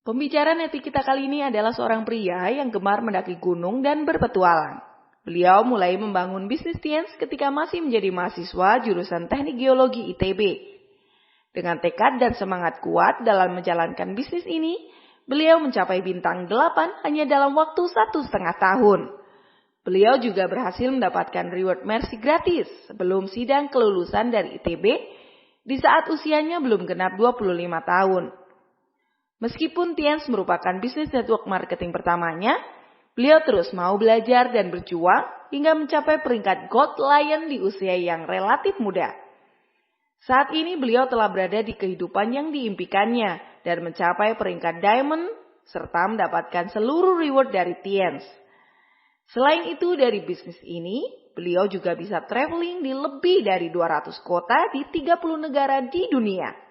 Pembicara netik kita kali ini adalah seorang pria yang gemar mendaki gunung dan berpetualang. Beliau mulai membangun bisnis Tiens ketika masih menjadi mahasiswa jurusan Teknik Geologi ITB. Dengan tekad dan semangat kuat dalam menjalankan bisnis ini, beliau mencapai bintang 8 hanya dalam waktu 1,5 tahun. Beliau juga berhasil mendapatkan reward mercy gratis sebelum sidang kelulusan dari ITB di saat usianya belum genap 25 tahun. Meskipun Tiens merupakan bisnis network marketing pertamanya, beliau terus mau belajar dan berjuang hingga mencapai peringkat Gold Lion di usia yang relatif muda. Saat ini beliau telah berada di kehidupan yang diimpikannya dan mencapai peringkat Diamond serta mendapatkan seluruh reward dari Tiens. Selain itu dari bisnis ini, beliau juga bisa traveling di lebih dari 200 kota di 30 negara di dunia.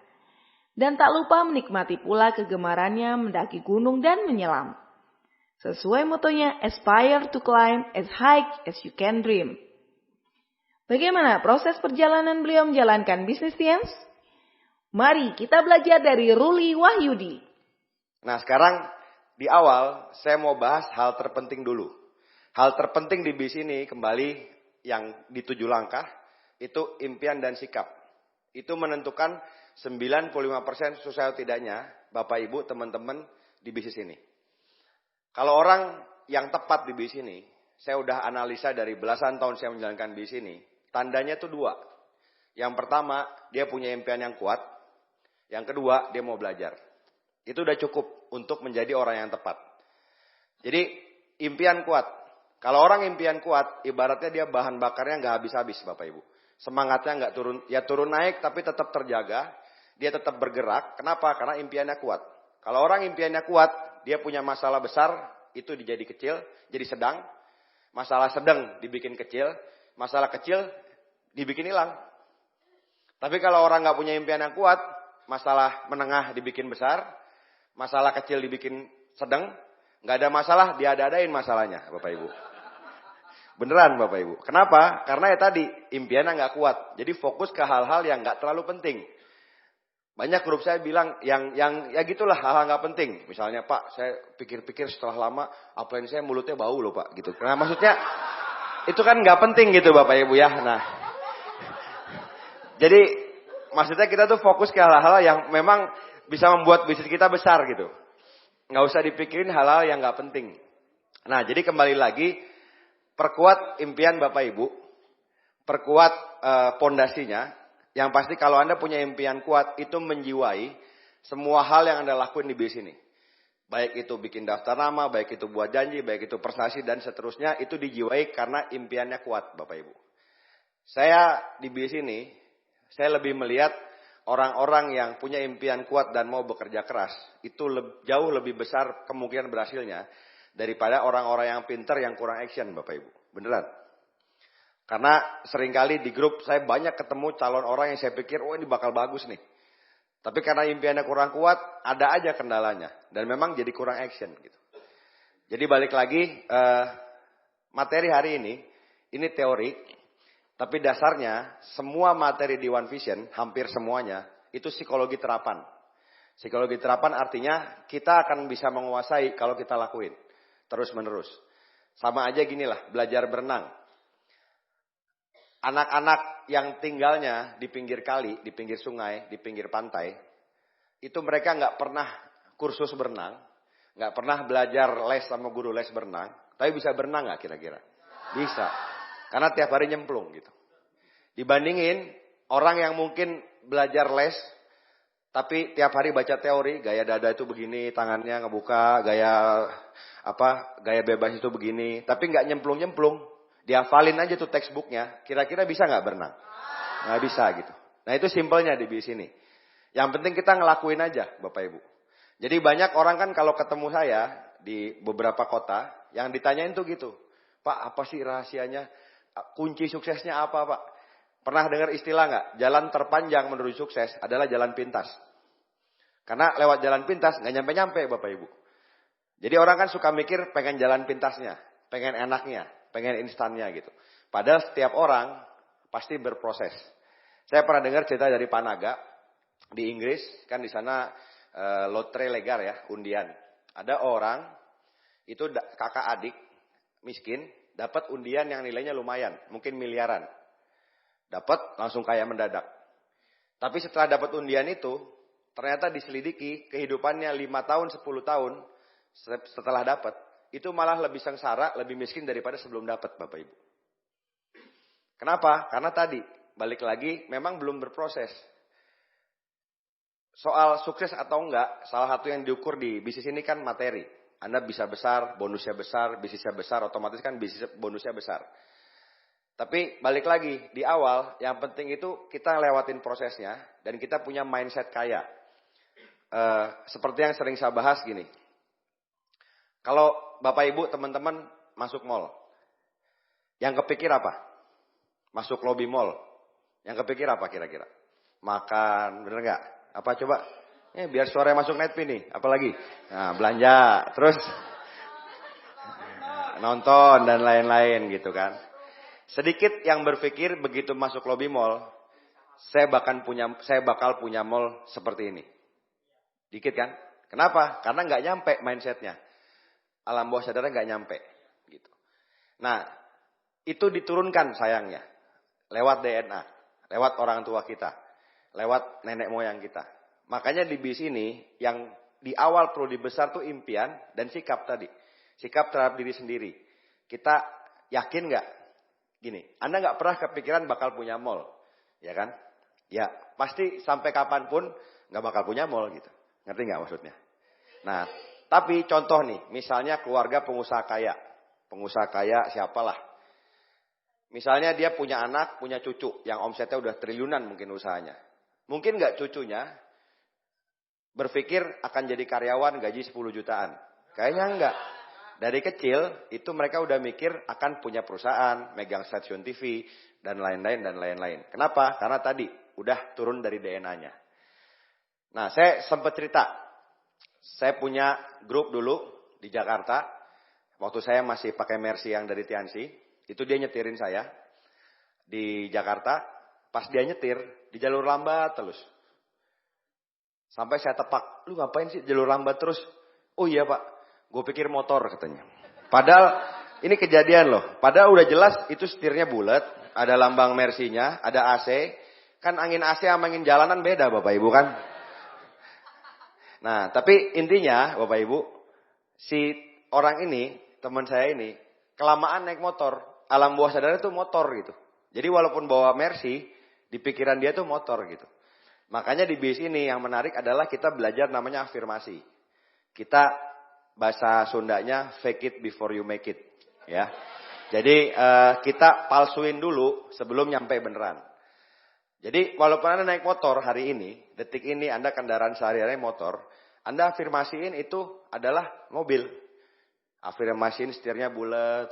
Dan tak lupa menikmati pula kegemarannya mendaki gunung dan menyelam. Sesuai motonya, aspire to climb as high as you can dream. Bagaimana proses perjalanan beliau menjalankan bisnis Tiens? Mari kita belajar dari Ruli Wahyudi. Nah sekarang di awal saya mau bahas hal terpenting dulu. Hal terpenting di bisnis ini kembali yang di 7 langkah, itu impian dan sikap. Itu menentukan 95% sukses atau tidaknya Bapak Ibu teman-teman di bisnis ini. Kalau orang yang tepat di bisnis ini, saya udah analisa dari belasan tahun saya menjalankan bisnis ini, tandanya itu 2. Yang pertama, dia punya impian yang kuat. Yang kedua, dia mau belajar. Itu udah cukup untuk menjadi orang yang tepat. Jadi impian kuat. Kalau orang impian kuat, ibaratnya dia bahan bakarnya nggak habis-habis Bapak Ibu. Semangatnya nggak turun, ya turun naik tapi tetap terjaga. Dia tetap bergerak. Kenapa? Karena impiannya kuat. Kalau orang impiannya kuat, dia punya masalah besar, itu jadi kecil, jadi sedang. Masalah sedang dibikin kecil, masalah kecil dibikin hilang. Tapi kalau orang nggak punya impian yang kuat, masalah menengah dibikin besar, masalah kecil dibikin sedang, nggak ada masalah, diada-adain masalahnya, Bapak Ibu. Beneran Bapak Ibu. Kenapa? Karena ya tadi, impiannya nggak kuat. Jadi fokus ke hal-hal yang nggak terlalu penting. Banyak grup saya bilang yang ya gitulah hal-hal nggak penting. Misalnya Pak, saya pikir-pikir setelah lama upline saya mulutnya bau loh Pak gitu. Karena maksudnya itu kan nggak penting gitu Bapak Ibu ya. Nah, jadi maksudnya kita tuh fokus ke hal-hal yang memang bisa membuat bisnis kita besar gitu. Nggak usah dipikirin hal-hal yang nggak penting. Nah, jadi kembali lagi perkuat impian Bapak Ibu, perkuat pondasinya. Yang pasti kalau Anda punya impian kuat, itu menjiwai semua hal yang Anda lakuin di bisnis ini. Baik itu bikin daftar nama, baik itu buat janji, baik itu prestasi, dan seterusnya, itu dijiwai karena impiannya kuat, Bapak Ibu. Saya di bisnis ini, saya lebih melihat orang-orang yang punya impian kuat dan mau bekerja keras, itu jauh lebih besar kemungkinan berhasilnya daripada orang-orang yang pintar yang kurang action, Bapak Ibu. Beneran. Karena seringkali di grup saya banyak ketemu calon orang yang saya pikir, oh ini bakal bagus nih. Tapi karena impiannya kurang kuat, ada aja kendalanya. Dan memang jadi kurang action gitu. Jadi balik lagi, materi hari ini teori. Tapi dasarnya, semua materi di One Vision, hampir semuanya, itu psikologi terapan. Psikologi terapan artinya kita akan bisa menguasai kalau kita lakuin. Terus menerus. Sama aja ginilah, belajar berenang. Anak-anak yang tinggalnya di pinggir kali, di pinggir sungai, di pinggir pantai, itu mereka nggak pernah kursus berenang, nggak pernah belajar les sama guru les berenang, tapi bisa berenang nggak kira-kira? Bisa, karena tiap hari nyemplung gitu. Dibandingin orang yang mungkin belajar les, tapi tiap hari baca teori, gaya dada itu begini, tangannya ngebuka, gaya bebas itu begini, tapi nggak nyemplung-nyemplung. Dihafalin aja tuh textbooknya, kira-kira bisa nggak berenang? Nggak bisa gitu. Nah itu simpelnya di bisnis ini. Yang penting kita ngelakuin aja Bapak Ibu. Jadi banyak orang kan kalau ketemu saya di beberapa kota, yang ditanyain tuh gitu. Pak apa sih rahasianya? Kunci suksesnya apa Pak? Pernah dengar istilah nggak? Jalan terpanjang menuju sukses adalah jalan pintas. Karena lewat jalan pintas nggak nyampe-nyampe Bapak Ibu. Jadi orang kan suka mikir pengen jalan pintasnya, pengen enaknya. Pengen instannya gitu. Padahal setiap orang pasti berproses. Saya pernah dengar cerita dari Panaga di Inggris, kan di sana lotre legar ya, undian. Ada orang itu kakak adik miskin dapat undian yang nilainya lumayan, mungkin miliaran. Dapat langsung kaya mendadak. Tapi setelah dapat undian itu, ternyata diselidiki kehidupannya 5 tahun, 10 tahun setelah dapat, itu malah lebih sengsara, lebih miskin daripada sebelum dapat, Bapak Ibu. Kenapa? Karena tadi, balik lagi, memang belum berproses. Soal sukses atau enggak, salah satu yang diukur di bisnis ini kan materi. Anda bisa besar, bonusnya besar, bisnisnya besar, otomatis kan bisnis bonusnya besar. Tapi balik lagi, di awal, yang penting itu kita lewatin prosesnya, dan kita punya mindset kaya. Seperti yang sering saya bahas gini. Kalau Bapak Ibu, teman-teman masuk mall, yang kepikir apa? Masuk lobby mall, yang kepikir apa kira-kira? Makan, bener nggak? Apa coba? Biar suaranya masuk netpin nih, apalagi? Nah, belanja, terus nonton dan lain-lain gitu kan. Sedikit yang berpikir begitu masuk lobby mall, saya bakal punya mall seperti ini. Dikit kan? Kenapa? Karena nggak nyampe mindsetnya. Alam bawah sadarnya nggak nyampe. Gitu. Nah, itu diturunkan sayangnya. Lewat DNA. Lewat orang tua kita. Lewat nenek moyang kita. Makanya di bis ini, yang di awal perlu dibesar tuh impian dan sikap tadi. Sikap terhadap diri sendiri. Kita yakin nggak? Gini, Anda nggak pernah kepikiran bakal punya mall. Ya kan? Ya, pasti sampai kapanpun nggak bakal punya mall gitu. Ngerti nggak maksudnya? Nah, tapi contoh nih, misalnya keluarga pengusaha kaya. Pengusaha kaya siapalah. Misalnya dia punya anak, punya cucu yang omsetnya udah triliunan mungkin usahanya. Mungkin nggak cucunya berpikir akan jadi karyawan gaji 10 jutaan. Kayaknya enggak. Dari kecil itu mereka udah mikir akan punya perusahaan, megang stasiun TV, dan lain-lain. Kenapa? Karena tadi udah turun dari DNA-nya. Nah, saya sempat cerita. Saya punya grup dulu di Jakarta. Waktu saya masih pakai Mercy yang dari Tiansi. Itu dia nyetirin saya. Di Jakarta. Pas dia nyetir, di jalur lambat terus. Sampai saya tepak. Lu ngapain sih jalur lambat terus? Oh iya Pak. Gue pikir motor katanya. Padahal ini kejadian loh. Padahal udah jelas itu setirnya bulat. Ada lambang Mercy-nya. Ada AC. Kan angin AC sama angin jalanan beda Bapak Ibu kan. Nah, tapi intinya Bapak Ibu, si orang ini, teman saya ini, kelamaan naik motor, alam bawah sadarnya tuh motor gitu. Jadi walaupun bawa Mercy, di pikiran dia tuh motor gitu. Makanya di bis ini yang menarik adalah kita belajar namanya afirmasi. Kita bahasa Sundanya fake it before you make it, ya. Jadi kita palsuin dulu sebelum nyampe beneran. Jadi walaupun Anda naik motor hari ini, detik ini Anda kendaraan sehari-hari motor, Anda afirmasiin itu adalah mobil. Afirmasiin setirnya bulat.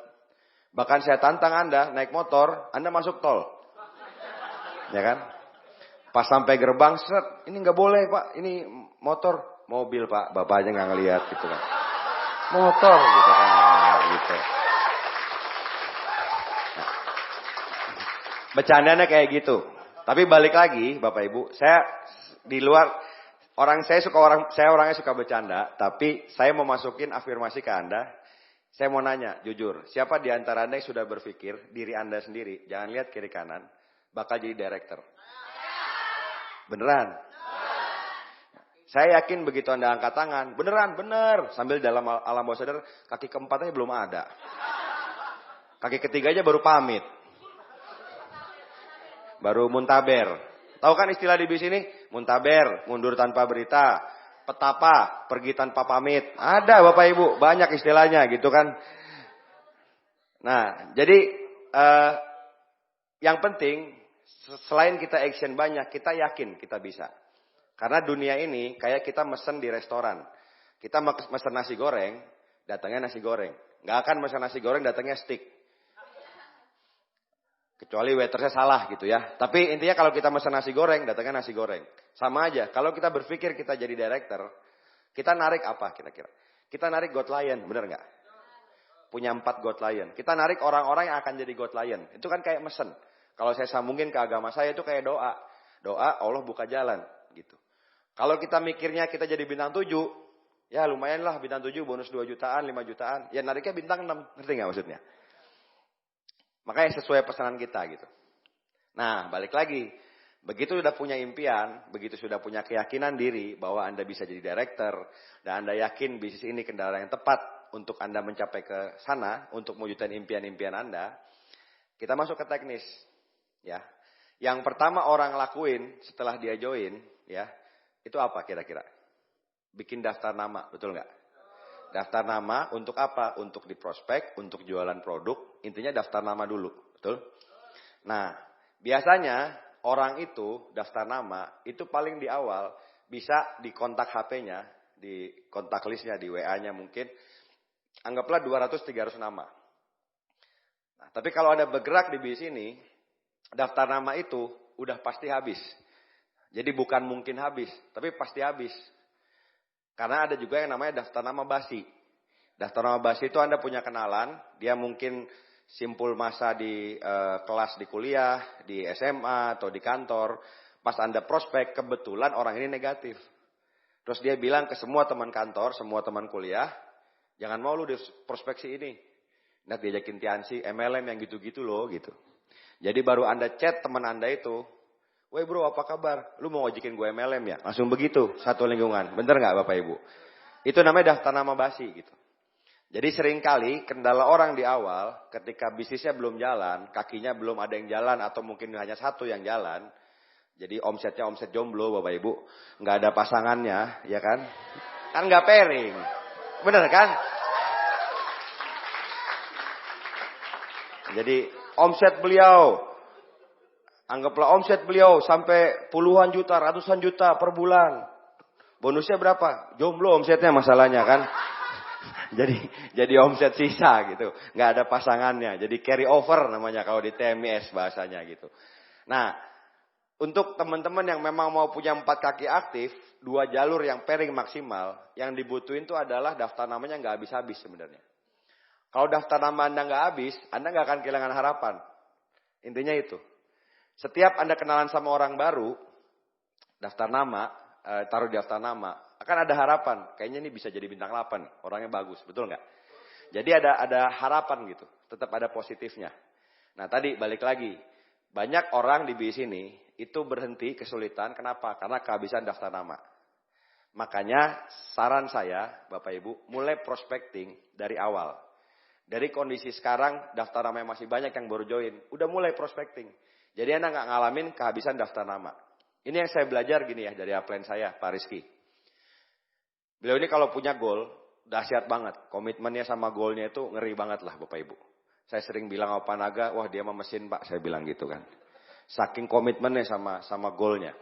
Bahkan saya tantang Anda naik motor, Anda masuk tol. Ya kan? Pas sampai gerbang, set, ini nggak boleh Pak, ini motor. Mobil Pak, Bapak aja nggak ngelihat gitu kan. Motor gitu kan. Gitu. Nah, bercandanya kayak gitu. Tapi balik lagi, Bapak Ibu, saya di luar saya orangnya suka bercanda, tapi saya mau masukin afirmasi ke Anda. Saya mau nanya, jujur, siapa di antara Anda yang sudah berpikir diri Anda sendiri, jangan lihat kiri kanan, bakal jadi director? Beneran? Saya yakin begitu Anda angkat tangan, bener, sambil dalam alam bawah sadar, kaki keempatnya belum ada. Kaki ketiganya baru pamit. Baru muntaber. Tahu kan istilah di bis ini? Muntaber, mundur tanpa berita. Petapa, pergi tanpa pamit. Ada Bapak Ibu, banyak istilahnya gitu kan. Nah, jadi yang penting, selain kita action banyak, kita yakin kita bisa. Karena dunia ini kayak kita mesen di restoran. Kita mesen nasi goreng, datangnya nasi goreng. Nggak akan mesen nasi goreng, datangnya steak. Kecuali waitersnya salah gitu ya. Tapi intinya kalau kita mesen nasi goreng, datangnya nasi goreng. Sama aja. Kalau kita berpikir kita jadi director, kita narik apa kira-kira? Kita narik God Lion, bener nggak? Punya 4 God Lion. Kita narik orang-orang yang akan jadi God Lion. Itu kan kayak mesen. Kalau saya sambungin ke agama saya itu kayak doa. Doa Allah buka jalan gitu. Kalau kita mikirnya kita jadi bintang 7, ya lumayan lah bintang 7 bonus 2 jutaan, 5 jutaan. Ya nariknya bintang 6, ngerti nggak maksudnya? Makanya sesuai pesanan kita gitu. Nah balik lagi, begitu sudah punya impian, begitu sudah punya keyakinan diri bahwa Anda bisa jadi director, dan Anda yakin bisnis ini kendaraan yang tepat untuk Anda mencapai ke sana, untuk mewujudkan impian-impian Anda, kita masuk ke teknis. Ya, yang pertama orang lakuin setelah dia join, ya, itu apa kira-kira? Bikin daftar nama, betul nggak? Daftar nama untuk apa? Untuk di prospek, untuk jualan produk, intinya daftar nama dulu, betul? Nah, biasanya orang itu daftar nama, itu paling di awal bisa di kontak HP-nya, di kontak listnya, di WA-nya mungkin, anggaplah 200-300 nama. Nah, tapi kalau Anda bergerak di bisnis ini, daftar nama itu udah pasti habis. Jadi bukan mungkin habis, tapi pasti habis. Karena ada juga yang namanya daftar nama basi. Daftar nama basi itu Anda punya kenalan, dia mungkin simpul masa di kelas di kuliah, di SMA atau di kantor. Pas Anda prospek, kebetulan orang ini negatif. Terus dia bilang ke semua teman kantor, semua teman kuliah, jangan mau lu di prospeksi ini. Nah diajakin Tiansi, MLM yang gitu-gitu loh gitu. Jadi baru Anda chat teman Anda itu, woi bro apa kabar? Lu mau ngajakin gue MLM ya? Langsung begitu, satu lingkungan. Bener gak Bapak Ibu? Itu namanya daftar nama basi gitu. Jadi seringkali kendala orang di awal ketika bisnisnya belum jalan, kakinya belum ada yang jalan atau mungkin hanya satu yang jalan. Jadi omsetnya omset jomblo Bapak Ibu. Nggak ada pasangannya, ya kan? Kan nggak pairing. Bener kan? Jadi omset beliau, anggaplah omset beliau sampai puluhan juta, ratusan juta per bulan. Bonusnya berapa? Jomblo omsetnya masalahnya kan? Jadi omset sisa gitu. Nggak ada pasangannya. Jadi carry over namanya kalau di TMS bahasanya gitu. Nah, untuk teman-teman yang memang mau punya 4 kaki aktif, 2 jalur yang pairing maksimal, yang dibutuhin itu adalah daftar namanya nggak habis-habis sebenarnya. Kalau daftar nama Anda nggak habis, Anda nggak akan kehilangan harapan. Intinya itu. Setiap Anda kenalan sama orang baru, daftar nama, taruh di daftar nama, akan ada harapan. Kayaknya ini bisa jadi bintang 8 nih, orangnya bagus, betul nggak? Jadi ada harapan gitu, tetap ada positifnya. Nah tadi balik lagi, banyak orang di bisnis ini itu berhenti kesulitan, kenapa? Karena kehabisan daftar nama. Makanya saran saya, Bapak Ibu, mulai prospecting dari awal. Dari kondisi sekarang, daftar nama yang masih banyak yang baru join, udah mulai prospecting. Jadi Anda nggak ngalamin kehabisan daftar nama. Ini yang saya belajar gini ya dari upline saya, Pak Rizky. Beliau ini kalau punya goal, dahsyat banget. Komitmennya sama goalnya itu ngeri banget lah Bapak Ibu. Saya sering bilang sama Pak Naga, wah dia mah mesin Pak, saya bilang gitu kan. Saking komitmennya sama goalnya.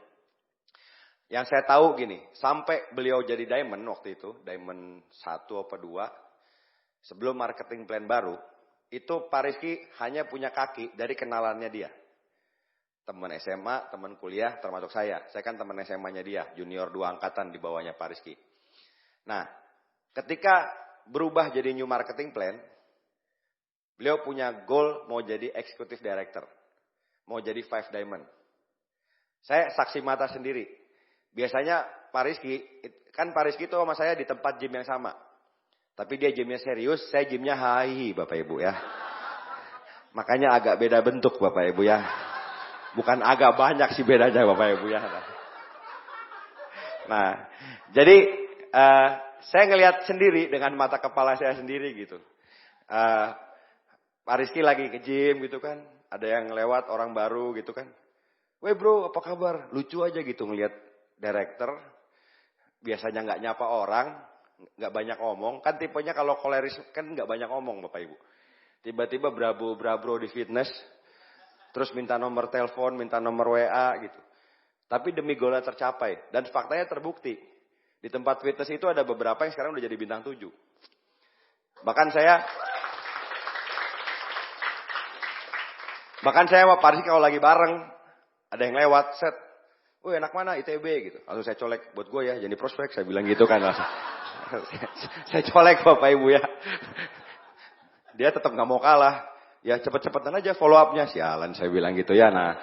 Yang saya tahu gini, sampai beliau jadi diamond waktu itu, diamond 1 apa 2, sebelum marketing plan baru, itu Pak Rizky hanya punya kaki dari kenalannya dia. Teman SMA, teman kuliah, termasuk saya. Saya kan teman SMA-nya dia, junior 2 angkatan di bawahnya Pak Rizky. Nah, ketika berubah jadi new marketing plan, beliau punya goal mau jadi executive director. Mau jadi 5 diamond. Saya saksi mata sendiri. Biasanya Pak Rizky, kan Pak Rizky itu sama saya di tempat gym yang sama. Tapi dia gymnya serius, saya gymnya hai Bapak Ibu ya. Makanya agak beda bentuk Bapak Ibu ya. Bukan agak banyak sih bedanya Bapak Ibu ya. Nah, jadi saya ngelihat sendiri dengan mata kepala saya sendiri gitu. Pak Rizky lagi ke gym gitu kan. Ada yang lewat orang baru gitu kan. Weh bro apa kabar? Lucu aja gitu ngelihat director. Biasanya nggak nyapa orang. Nggak banyak omong. Kan tipenya kalau koleris kan nggak banyak omong Bapak Ibu. Tiba-tiba brabo di fitness. Terus minta nomor telepon, minta nomor WA gitu. Tapi demi goalnya tercapai. Dan faktanya terbukti. Di tempat fitness itu ada beberapa yang sekarang udah jadi bintang 7. Bahkan saya sama Pak Rizky kalau lagi bareng. Ada yang lewat, set. Wih enak mana ITB gitu. Lalu saya colek, buat gue ya, jadi prospek. Saya bilang gitu kan. Saya colek Bapak Ibu ya. Dia tetap gak mau kalah. Ya cepet-cepetan aja follow up-nya. Sialan saya bilang gitu ya. Nah,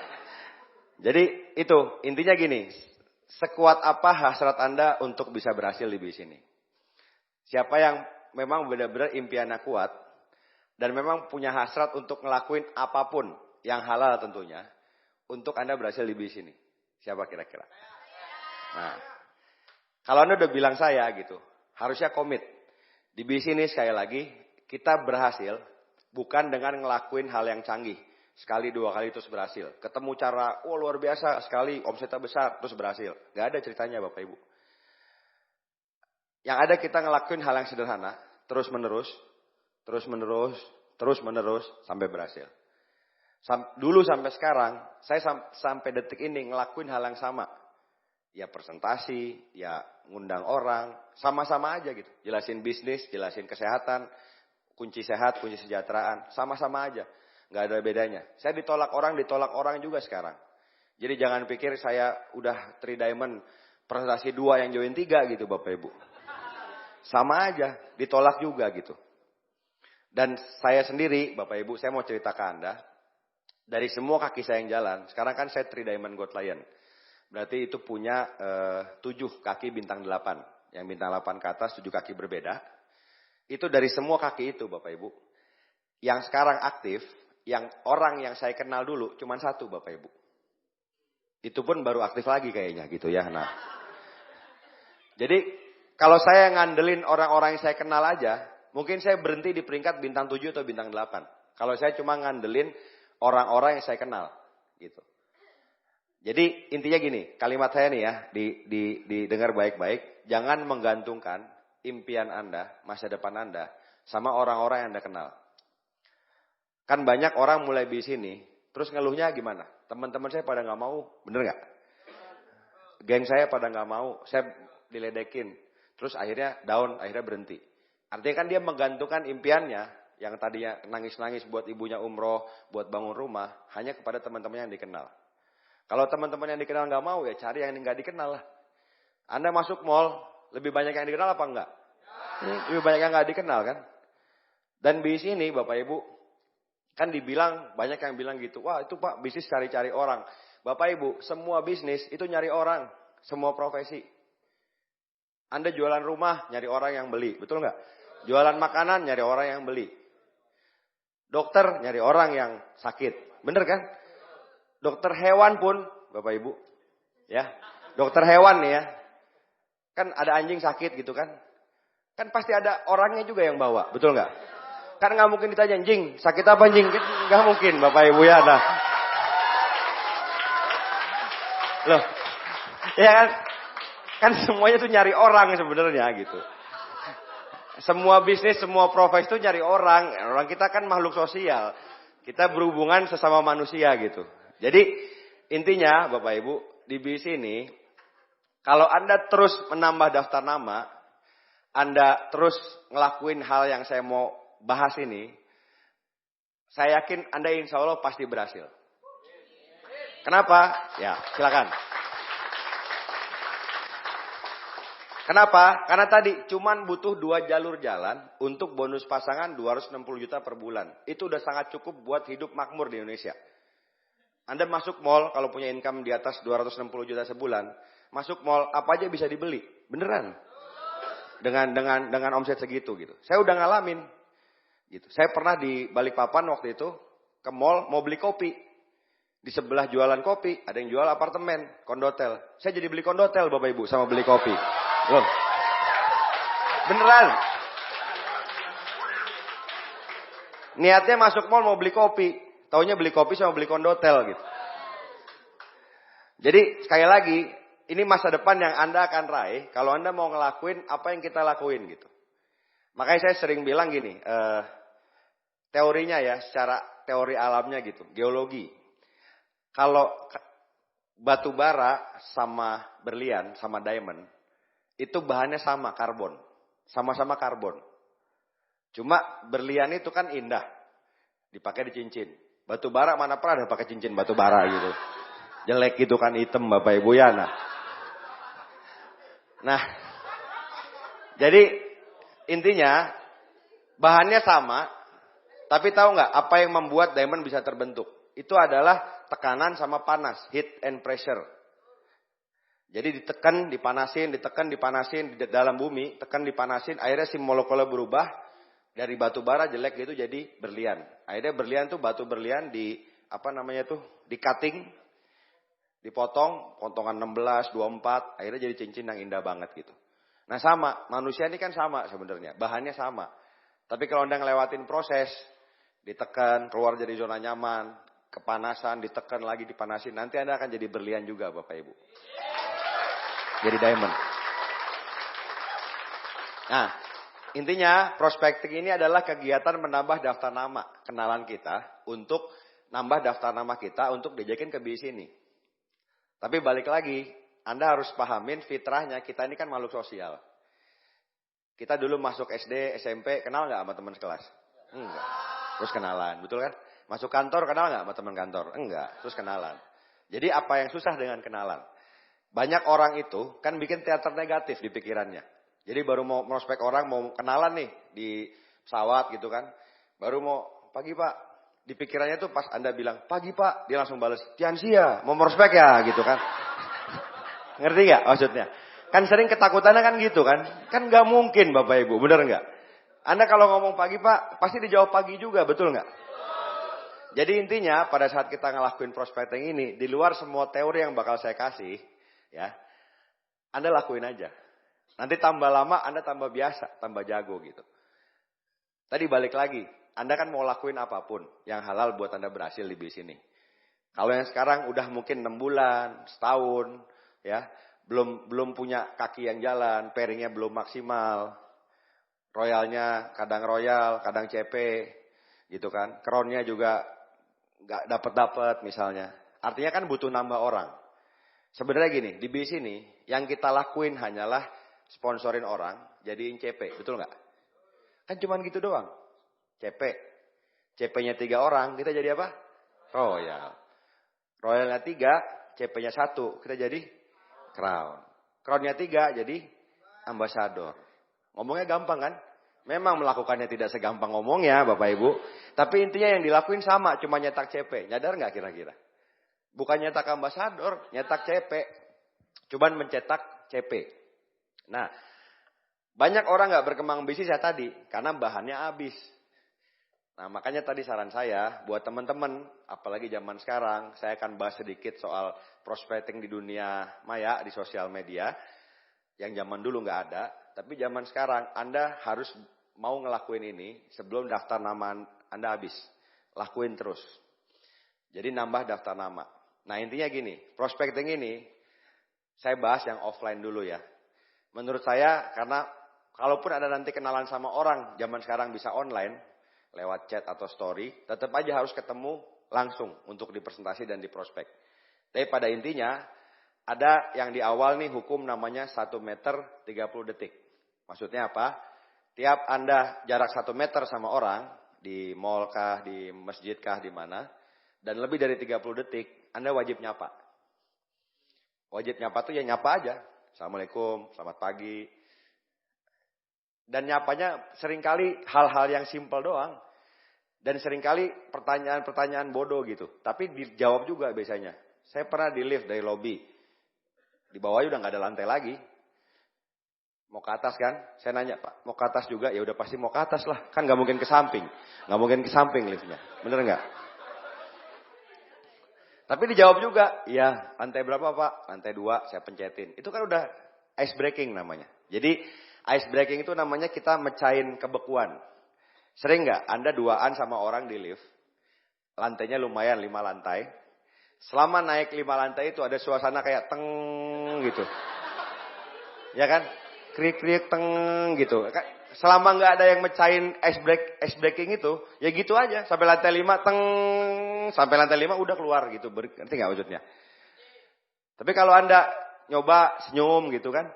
jadi itu intinya gini. sekuat apa hasrat Anda untuk bisa berhasil di bisnis ini? Siapa yang memang benar-benar impiannya kuat dan memang punya hasrat untuk ngelakuin apapun yang halal tentunya untuk Anda berhasil di bisnis ini? Siapa kira-kira? Nah, kalau Anda udah bilang saya gitu, harusnya komit. Di bisnis ini sekali lagi, kita berhasil bukan dengan ngelakuin hal yang canggih. Sekali, dua kali terus berhasil. Ketemu cara, luar biasa, sekali omsetnya besar, terus berhasil. Gak ada ceritanya Bapak Ibu. Yang ada kita ngelakuin hal yang sederhana, terus menerus, sampai berhasil. Dulu sampai sekarang, saya sampai detik ini ngelakuin hal yang sama. Ya presentasi, ya ngundang orang, sama-sama aja gitu. Jelasin bisnis, jelasin kesehatan, kunci sehat, kunci sejahteraan, sama-sama aja. Nggak ada bedanya. Saya ditolak orang juga sekarang. Jadi jangan pikir saya udah 3 diamond, presentasi 2 yang join 3 gitu Bapak Ibu. Sama aja, ditolak juga gitu. Dan saya sendiri, Bapak Ibu, saya mau cerita ke Anda. Dari semua kaki saya yang jalan, sekarang kan saya 3 diamond gold lion. Berarti itu punya 7 kaki bintang 8. Yang bintang 8 ke atas, 7 kaki berbeda. Itu dari semua kaki itu Bapak Ibu. Yang sekarang aktif, yang orang yang saya kenal dulu cuma 1 Bapak Ibu. Itu pun baru aktif lagi kayaknya gitu ya. Nah, jadi kalau saya ngandelin orang-orang yang saya kenal aja, mungkin saya berhenti di peringkat bintang 7 atau bintang 8. Kalau saya cuma ngandelin orang-orang yang saya kenal gitu. Jadi intinya gini, kalimat saya nih ya, didengar baik-baik. Jangan menggantungkan impian Anda, masa depan Anda, sama orang-orang yang Anda kenal. Kan banyak orang mulai bisnis ini, terus ngeluhnya gimana? Teman-teman saya pada nggak mau, bener nggak? Geng saya pada nggak mau, saya diledekin. Terus akhirnya down, akhirnya berhenti. Artinya kan dia menggantungkan impiannya, yang tadinya nangis-nangis buat ibunya umroh, buat bangun rumah, hanya kepada teman-teman yang dikenal. Kalau teman-teman yang dikenal nggak mau, ya cari yang nggak dikenal lah. Anda masuk mall, lebih banyak yang dikenal apa enggak? Lebih banyak yang nggak dikenal kan? Dan bisnis ini Bapak Ibu, kan dibilang, banyak yang bilang gitu, wah itu Pak bisnis cari-cari orang. Bapak Ibu, semua bisnis itu nyari orang, semua profesi. Anda jualan rumah, nyari orang yang beli, betul nggak? Jualan makanan, nyari orang yang beli. Dokter, nyari orang yang sakit, bener kan? Dokter hewan pun, Bapak Ibu, ya, dokter hewan nih ya, kan ada anjing sakit gitu kan? Kan pasti ada orangnya juga yang bawa, betul nggak? Kan nggak mungkin ditanya, anjing sakit apa anjing? Nggak mungkin Bapak Ibu ya. Nah, loh, ya kan semuanya tuh nyari orang sebenarnya gitu. Semua bisnis, semua profesi itu nyari orang. Orang kita kan makhluk sosial. Kita berhubungan sesama manusia gitu. Jadi intinya Bapak Ibu, di bisnis ini, kalau Anda terus menambah daftar nama, Anda terus ngelakuin hal yang saya mau bahas ini, saya yakin Anda insya Allah pasti berhasil. Kenapa? Ya, silakan. Kenapa? Karena tadi cuman butuh 2 jalur jalan untuk bonus pasangan 260 juta per bulan. Itu udah sangat cukup buat hidup makmur di Indonesia. Anda masuk mall kalau punya income di atas 260 juta sebulan, masuk mall apa aja bisa dibeli. Beneran. Dengan omset segitu gitu. Saya udah ngalamin. Gitu. Saya pernah di Balikpapan waktu itu ke mall mau beli kopi. Di sebelah jualan kopi ada yang jual apartemen, kondotel. Saya jadi beli kondotel Bapak Ibu sama beli kopi. Loh. Beneran. Niatnya masuk mall mau beli kopi, taunya beli kopi sama beli kondotel gitu. Jadi sekali lagi, ini masa depan yang Anda akan raih kalau Anda mau ngelakuin apa yang kita lakuin gitu. Makanya saya sering bilang gini, teorinya ya, secara teori alamnya gitu, geologi. Kalau batu bara sama berlian sama diamond, itu bahannya sama, karbon. Sama-sama karbon. Cuma berlian itu kan indah, dipakai di cincin. Batu bara mana pernah ada pakai cincin batu bara gitu. Jelek gitu kan, hitam Bapak Ibu ya. Nah, jadi intinya bahannya sama, tapi tahu nggak apa yang membuat diamond bisa terbentuk? Itu adalah tekanan sama panas, heat and pressure. Jadi ditekan, dipanasin di dalam bumi, tekan dipanasin, akhirnya si molekulnya berubah dari batu bara jelek gitu jadi berlian. Akhirnya berlian tuh batu berlian di di cutting, dipotong, potongan 16, 24, akhirnya jadi cincin yang indah banget gitu. Nah sama, manusia ini kan sama sebenarnya, bahannya sama. Tapi kalau Anda ngelewatin proses, ditekan, keluar dari zona nyaman, kepanasan, ditekan lagi, dipanasin, nanti Anda akan jadi berlian juga Bapak Ibu. Jadi diamond. Nah, intinya prospecting ini adalah kegiatan menambah daftar nama kenalan kita untuk nambah daftar nama kita untuk diajakin ke bis ini. Tapi balik lagi, Anda harus pahamin fitrahnya kita ini kan makhluk sosial. Kita dulu masuk SD, SMP, kenal nggak sama teman sekelas? Enggak. Terus kenalan, betul kan? Masuk kantor, kenal nggak sama teman kantor? Enggak. Terus kenalan. Jadi apa yang susah dengan kenalan? Banyak orang itu kan bikin teater negatif di pikirannya. Jadi baru mau prospek orang, mau kenalan nih di pesawat gitu kan. Baru mau, pagi Pak. Di pikirannya tuh pas Anda bilang, pagi Pak. Dia langsung balas, Tiansia, mau prospek ya gitu kan. Ngerti gak maksudnya? Kan sering ketakutannya kan gitu kan. Kan gak mungkin Bapak Ibu, bener gak? Anda kalau ngomong pagi Pak, pasti dijawab pagi juga, betul gak? Jadi intinya pada saat kita ngelakuin prospecting ini, di luar semua teori yang bakal saya kasih, ya, Anda lakuin aja. Nanti tambah lama, Anda tambah biasa, tambah jago gitu. Tadi balik lagi, Anda kan mau lakuin apapun yang halal buat Anda berhasil di bis ini. Kalau yang sekarang udah mungkin 6 bulan, setahun, ya, belum punya kaki yang jalan, pairingnya belum maksimal, royalnya kadang royal, kadang CP, gitu kan. Crownnya juga nggak dapat misalnya. Artinya kan butuh nambah orang. Sebenarnya gini, di bis ini yang kita lakuin hanyalah sponsorin orang, jadiin CP, betul nggak? Kan cuman gitu doang. CP. CP-nya 3 orang, kita jadi apa? Royal. Royalnya 3, CP-nya 1, kita jadi crown. Crown-nya 3, jadi ambassador. Ngomongnya gampang kan? Memang melakukannya tidak segampang ngomongnya Bapak Ibu. Tapi intinya yang dilakuin sama, cuma nyetak CP. Nyadar nggak kira-kira? Bukan nyetak ambasador, nyetak CP. Cuman mencetak CP. Nah, banyak orang nggak berkembang bisnis ya tadi, karena bahannya habis. Nah, makanya tadi saran saya buat teman-teman, apalagi zaman sekarang, saya akan bahas sedikit soal prospecting di dunia maya, di sosial media. Yang zaman dulu nggak ada, tapi zaman sekarang Anda harus mau ngelakuin ini sebelum daftar nama Anda habis. Lakuin terus. Jadi nambah daftar nama. Nah intinya gini, prospecting ini saya bahas yang offline dulu ya. Menurut saya karena kalaupun ada nanti kenalan sama orang, zaman sekarang bisa online, lewat chat atau story, tetap aja harus ketemu langsung untuk dipresentasi dan diprospek. Tapi pada intinya, ada yang di awal nih hukum namanya 1 meter 30 detik. Maksudnya apa? Tiap Anda jarak 1 meter sama orang, di mall kah, di masjid kah, di mana, dan lebih dari 30 detik, Anda wajib nyapa. Wajib nyapa tuh ya nyapa aja. Assalamualaikum, selamat pagi. Dan nyapanya seringkali hal-hal yang simpel doang. Dan seringkali pertanyaan-pertanyaan bodoh gitu. Tapi dijawab juga biasanya. Saya pernah di lift dari lobby. Di bawahnya udah gak ada lantai lagi. Mau ke atas kan? Saya nanya, Pak, mau ke atas juga? Ya udah pasti mau ke atas lah. Kan gak mungkin ke samping. Gak mungkin ke samping liftnya. Bener gak? Tapi dijawab juga, iya, lantai berapa Pak? Lantai 2, saya pencetin. Itu kan udah ice breaking namanya. Jadi ice breaking itu namanya kita mecahin kebekuan. Sering gak Anda duaan sama orang di lift, lantainya lumayan 5 lantai. Selama naik 5 lantai itu ada suasana kayak teng gitu. Ya kan? Krik-krik teng gitu. Selama nggak ada yang mecahin ice breaking itu, ya gitu aja. Sampai lantai 5 teng, sampai lantai 5 udah keluar gitu. Ngerti nggak maksudnya? Tapi kalau Anda nyoba senyum gitu kan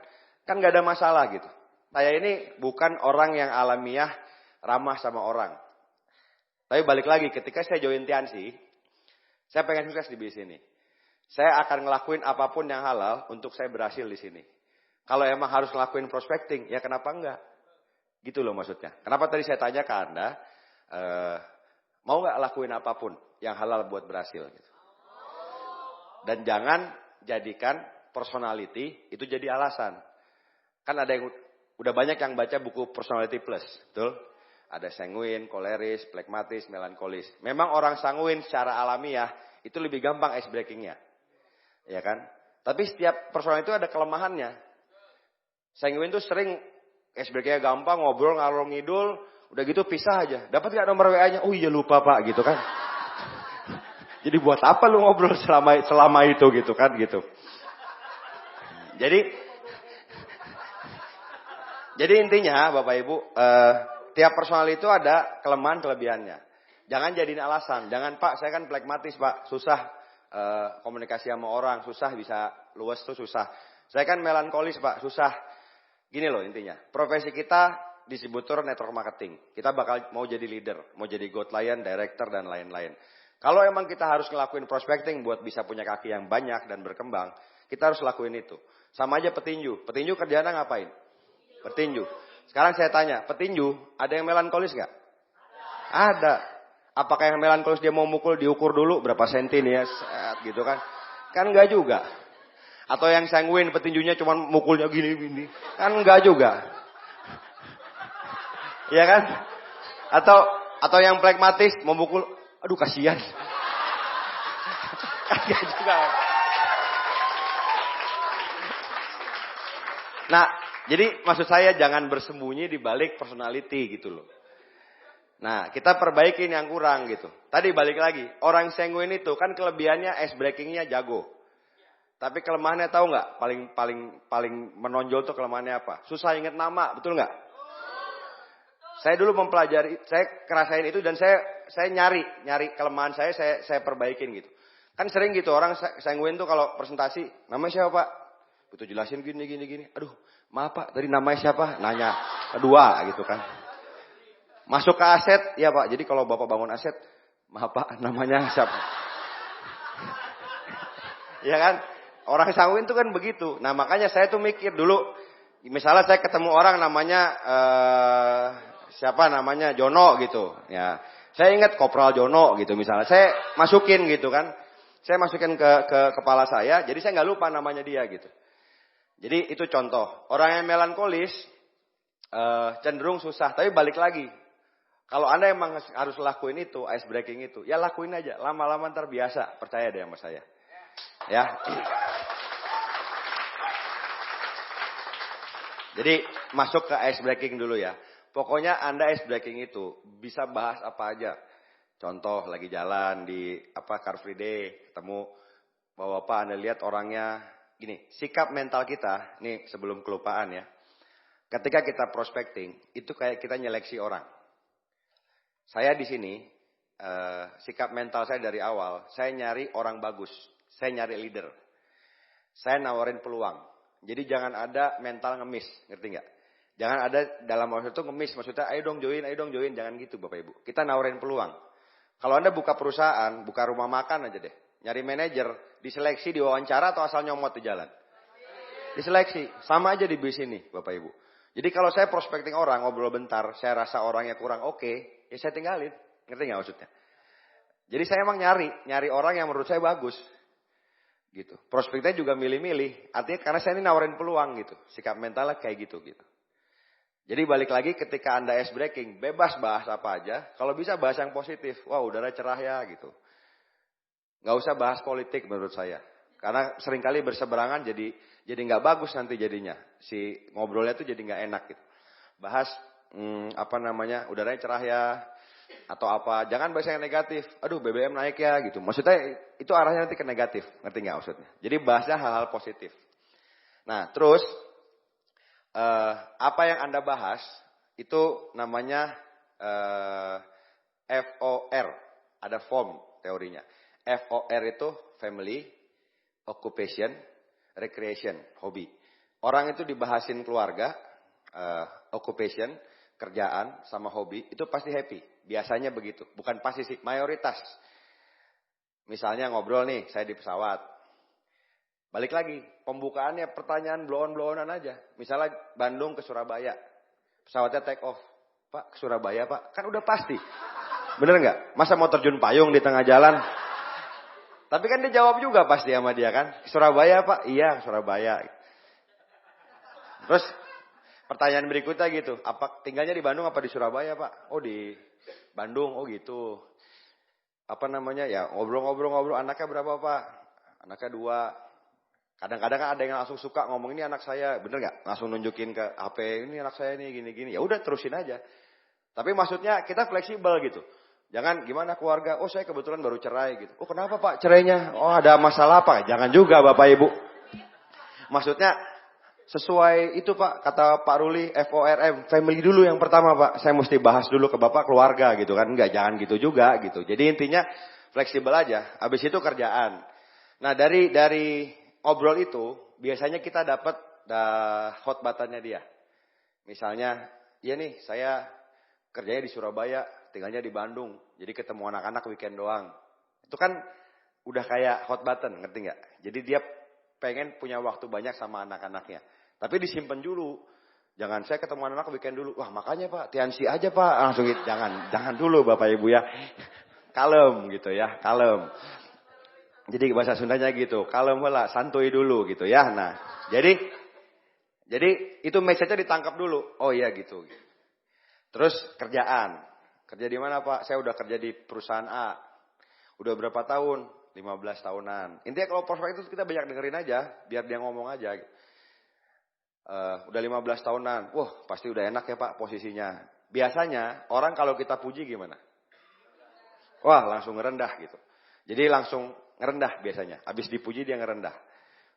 nggak ada masalah gitu. Saya ini bukan orang yang alamiah ramah sama orang. Tapi balik lagi, ketika saya join Tiansi, saya pengen sukses di bis ini. Saya akan ngelakuin apapun yang halal untuk saya berhasil di sini. Kalau emang harus ngelakuin prospecting, ya kenapa enggak? Gitu loh maksudnya. Kenapa tadi saya tanya ke Anda, mau nggak lakuin apapun yang halal buat berhasil? Gitu. Dan jangan jadikan personality itu jadi alasan. Kan ada yang udah banyak yang baca buku Personality Plus, betul? Ada sanguin, koleris, plekmatis, melankolis. Memang orang sanguin secara alamiah itu lebih gampang ice breakingnya. Ya kan? Tapi setiap personal itu ada kelemahannya. Sanguin itu sering ice breakingnya gampang, ngobrol ngalor ngidul, udah gitu pisah aja. Dapat gak nomor WA-nya? Oh iya lupa Pak, gitu kan. Jadi buat apa lu ngobrol selama itu gitu kan gitu. Jadi intinya Bapak Ibu, tiap personal itu ada kelemahan kelebihannya. Jangan jadiin alasan. Jangan Pak, saya kan plekmatis Pak, susah komunikasi sama orang, susah bisa luas tuh susah. Saya kan melankolis Pak, susah. Gini loh intinya, profesi kita distributor network marketing. Kita bakal mau jadi leader, mau jadi go client, director dan lain-lain. Kalau emang kita harus ngelakuin prospecting buat bisa punya kaki yang banyak dan berkembang, kita harus lakuin itu. Sama aja petinju. Petinju kerjaannya ngapain? Petinju. Sekarang saya tanya, petinju ada yang melankolis nggak? Ada. Apakah yang melankolis dia mau mukul diukur dulu berapa senti nih ya, gitu kan? Kan enggak juga. Atau yang sanguin petinjunya cuma mukulnya gini-gini. Kan enggak juga. Iya kan? Atau yang plekmatis mau mukul, aduh kasihan. Kan enggak juga. Nah, jadi maksud saya jangan bersembunyi di balik personality gitu loh. Nah, kita perbaikin yang kurang gitu. Tadi balik lagi, orang sanguin itu kan kelebihannya ice breakingnya jago. Tapi kelemahannya tahu nggak? Paling menonjol tuh kelemahannya apa? Susah inget nama, betul nggak? Saya dulu mempelajari, saya kerasain itu dan saya nyari kelemahan saya perbaikin gitu. Kan sering gitu orang sanguin tuh kalau presentasi, namanya siapa Pak? Butuh jelasin gini. Aduh, maaf Pak, tadi namanya siapa? Nanya kedua gitu kan. Masuk ke aset, ya Pak. Jadi kalau Bapak bangun aset, maaf Pak, namanya siapa? Ya kan? Orang sanguin tuh kan begitu. Nah makanya saya tuh mikir dulu, misalnya saya ketemu orang namanya siapa namanya Jono gitu. Ya, saya ingat Kopral Jono gitu misalnya. Saya masukin gitu kan. Saya masukin ke kepala saya, jadi saya nggak lupa namanya dia gitu. Jadi itu contoh. Orang yang melankolis cenderung susah. Tapi balik lagi. Kalau Anda emang harus lakuin itu, ice breaking itu, ya lakuin aja. Lama-lama ntar biasa. Percaya deh sama saya. Ya. Jadi masuk ke ice breaking dulu ya. Pokoknya Anda ice breaking itu bisa bahas apa aja. Contoh lagi jalan di Car Free Day, ketemu bapak-bapak Anda lihat orangnya gini, sikap mental kita, nih sebelum kelupaan ya. Ketika kita prospecting, itu kayak kita nyeleksi orang. Saya di sini, sikap mental saya dari awal, saya nyari orang bagus. Saya nyari leader. Saya nawarin peluang. Jadi jangan ada mental ngemis, ngerti nggak? Jangan ada dalam waktu itu ngemis, maksudnya ayo dong join, jangan gitu Bapak Ibu. Kita nawarin peluang. Kalau Anda buka perusahaan, buka rumah makan aja deh. Nyari manajer, diseleksi, diwawancara atau asal nyomot di jalan? Diseleksi. Sama aja di bisnis ini Bapak Ibu. Jadi kalau saya prospecting orang, ngobrol bentar, saya rasa orangnya kurang oke, ya saya tinggalin. Ngerti nggak maksudnya? Jadi saya emang nyari orang yang menurut saya bagus. Gitu. Prospeknya juga milih-milih. Artinya karena saya ini nawarin peluang gitu. Sikap mentalnya kayak gitu. Jadi balik lagi ketika Anda ice breaking, bebas bahas apa aja. Kalau bisa bahas yang positif. Wah udara cerah ya gitu. Nggak usah bahas politik menurut saya. Karena seringkali berseberangan jadi nggak bagus nanti jadinya. Si ngobrolnya tuh jadi nggak enak gitu. Bahas udaranya cerah ya. Atau apa, jangan bahas yang negatif. Aduh BBM naik ya gitu. Maksudnya itu arahnya nanti ke negatif. Ngerti nggak maksudnya? Jadi bahasnya hal-hal positif. Nah terus apa yang Anda bahas itu namanya FOR. Ada form teorinya. FOR itu family, occupation, recreation, hobi. Orang itu dibahasin keluarga, occupation, kerjaan sama hobi, itu pasti happy. Biasanya begitu. Bukan pasti sih, mayoritas. Misalnya ngobrol nih, saya di pesawat. Balik lagi, pembukaannya pertanyaan blow-on-blow-onan aja. Misalnya Bandung ke Surabaya. Pesawatnya take off. Pak, ke Surabaya Pak. Kan udah pasti. Bener nggak? Masa mau terjun payung di tengah jalan? Tapi kan dia jawab juga pasti sama dia kan. Surabaya Pak? Iya Surabaya. Terus pertanyaan berikutnya gitu. Apa tinggalnya di Bandung apa di Surabaya Pak? Oh di Bandung. Oh gitu. Apa namanya ya ngobrol-ngobrol anaknya berapa Pak? Anaknya 2. Kadang-kadang kan ada yang langsung suka ngomong ini anak saya. Bener gak? Langsung nunjukin ke HP ini anak saya nih gini-gini. Ya udah terusin aja. Tapi maksudnya kita fleksibel gitu. Jangan gimana keluarga, oh saya kebetulan baru cerai gitu. Oh kenapa Pak cerainya? Oh ada masalah apa? Jangan juga Bapak Ibu. Maksudnya sesuai itu Pak, kata Pak Ruli, FORM, family dulu yang pertama Pak. Saya mesti bahas dulu ke Bapak keluarga gitu kan. Enggak, jangan gitu juga gitu. Jadi intinya fleksibel aja. Habis itu kerjaan. Nah dari ngobrol itu, biasanya kita dapat hot buttonnya dia. Misalnya, iya nih saya kerjanya di Surabaya, tinggalnya di Bandung. Jadi ketemu anak-anak weekend doang. Itu kan udah kayak hot button, ngerti nggak? Jadi dia pengen punya waktu banyak sama anak-anaknya. Tapi disimpan dulu. Jangan saya ketemu anak weekend dulu. Wah makanya Pak, Tiansi aja Pak. Langsung gitu. Jangan dulu Bapak Ibu ya. Kalem gitu ya, kalem. Jadi bahasa Sundanya gitu. Kalem lah, santuy dulu gitu ya. Nah, jadi itu message-nya ditangkap dulu. Oh iya gitu. Terus kerjaan. Kerja di mana Pak? Saya udah kerja di perusahaan A. Udah berapa tahun? 15 tahunan. Intinya kalau prospek itu kita banyak dengerin aja. Biar dia ngomong aja. Udah 15 tahunan. Wah pasti udah enak ya Pak posisinya. Biasanya orang kalau kita puji gimana? Wah langsung ngerendah gitu. Jadi langsung ngerendah biasanya. Habis dipuji dia ngerendah.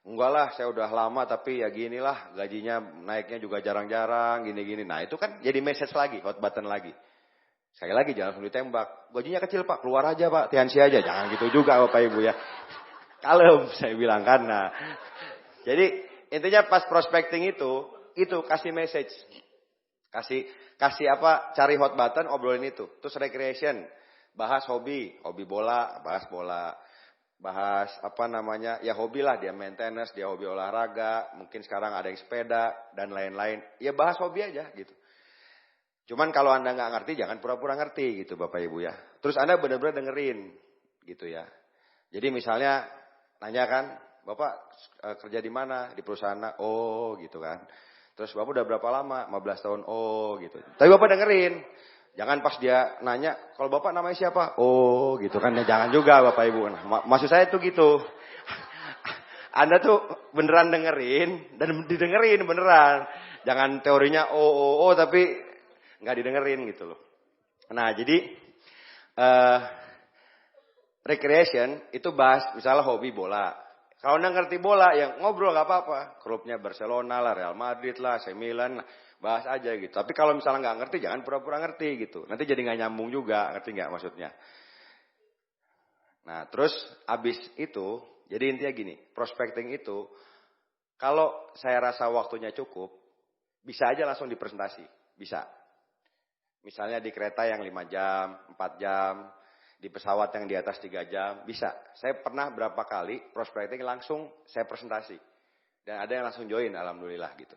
Enggak lah saya udah lama tapi ya ginilah. Gajinya naiknya juga jarang-jarang gini-gini. Nah itu kan jadi message lagi. Hot button lagi. Sekali lagi jangan langsung ditembak. Gajinya kecil Pak, keluar aja Pak, Tiansi aja. Jangan gitu juga Bapak Ibu ya. Kalem saya bilang kan. Nah, jadi intinya pas prospecting itu kasih message. Kasih apa, cari hot button, obrolin itu. Terus recreation, bahas hobi bola, bahas bola. Bahas apa namanya, ya hobi lah, dia maintenance, dia hobi olahraga. Mungkin sekarang ada yang sepeda dan lain-lain. Ya bahas hobi aja gitu. Cuman kalau Anda nggak ngerti, jangan pura-pura ngerti gitu Bapak Ibu ya. Terus Anda benar-benar dengerin gitu ya. Jadi misalnya nanya kan, Bapak kerja di mana? Di perusahaan A. Oh gitu kan. Terus Bapak udah berapa lama? 15 tahun. Oh gitu. Tapi Bapak dengerin. Jangan pas dia nanya, kalau Bapak namanya siapa? Oh gitu kan. Ya, jangan juga Bapak Ibu. Nah, maksud saya tuh gitu. Anda tuh beneran dengerin dan didengerin beneran. Jangan teorinya tapi nggak didengerin gitu loh. Nah jadi recreation itu bahas misalnya hobi bola. Kalau Anda ngerti bola yang ngobrol nggak apa-apa. Klubnya Barcelona lah, Real Madrid lah, AC Milan lah, bahas aja gitu. Tapi kalau misalnya nggak ngerti jangan pura-pura ngerti gitu. Nanti jadi nggak nyambung juga, ngerti nggak maksudnya? Nah terus abis itu jadi intinya gini, prospecting itu kalau saya rasa waktunya cukup bisa aja langsung dipresentasi, bisa. Misalnya di kereta yang 5 jam, 4 jam, di pesawat yang di atas 3 jam, bisa. Saya pernah berapa kali prospecting langsung saya presentasi. Dan ada yang langsung join, alhamdulillah gitu.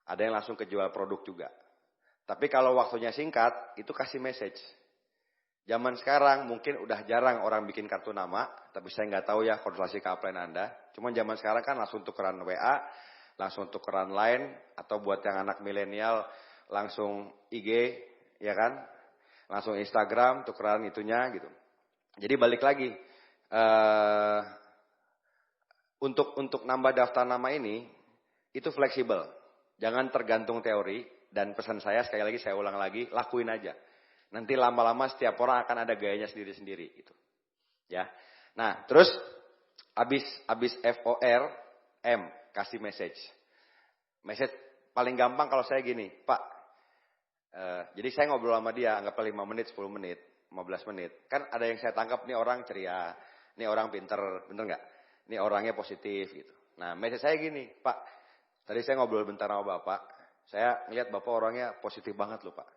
Ada yang langsung kejual produk juga. Tapi kalau waktunya singkat, itu kasih message. Zaman sekarang mungkin udah jarang orang bikin kartu nama, tapi saya nggak tahu ya konsultasi ke upline Anda. Cuman zaman sekarang kan langsung tukeran WA, langsung tukeran line, atau buat yang anak milenial, langsung IG, ya kan? Langsung Instagram, tukeran itunya gitu. Jadi balik lagi, untuk nambah daftar nama ini, itu fleksibel. Jangan tergantung teori, dan pesan saya sekali lagi, saya ulang lagi, lakuin aja. Nanti lama-lama setiap orang akan ada gayanya sendiri-sendiri gitu. Ya. Nah, terus habis FORM, kasih message. Message paling gampang kalau saya gini, Pak, jadi saya ngobrol sama dia, anggaplah 5 menit, 10 menit, 15 menit. Kan ada yang saya tangkap, nih orang ceria, nih orang pinter, bener nggak? Nih orangnya positif gitu. Nah, message saya gini, Pak, tadi saya ngobrol bentar sama Bapak, saya ngeliat Bapak orangnya positif banget loh Pak.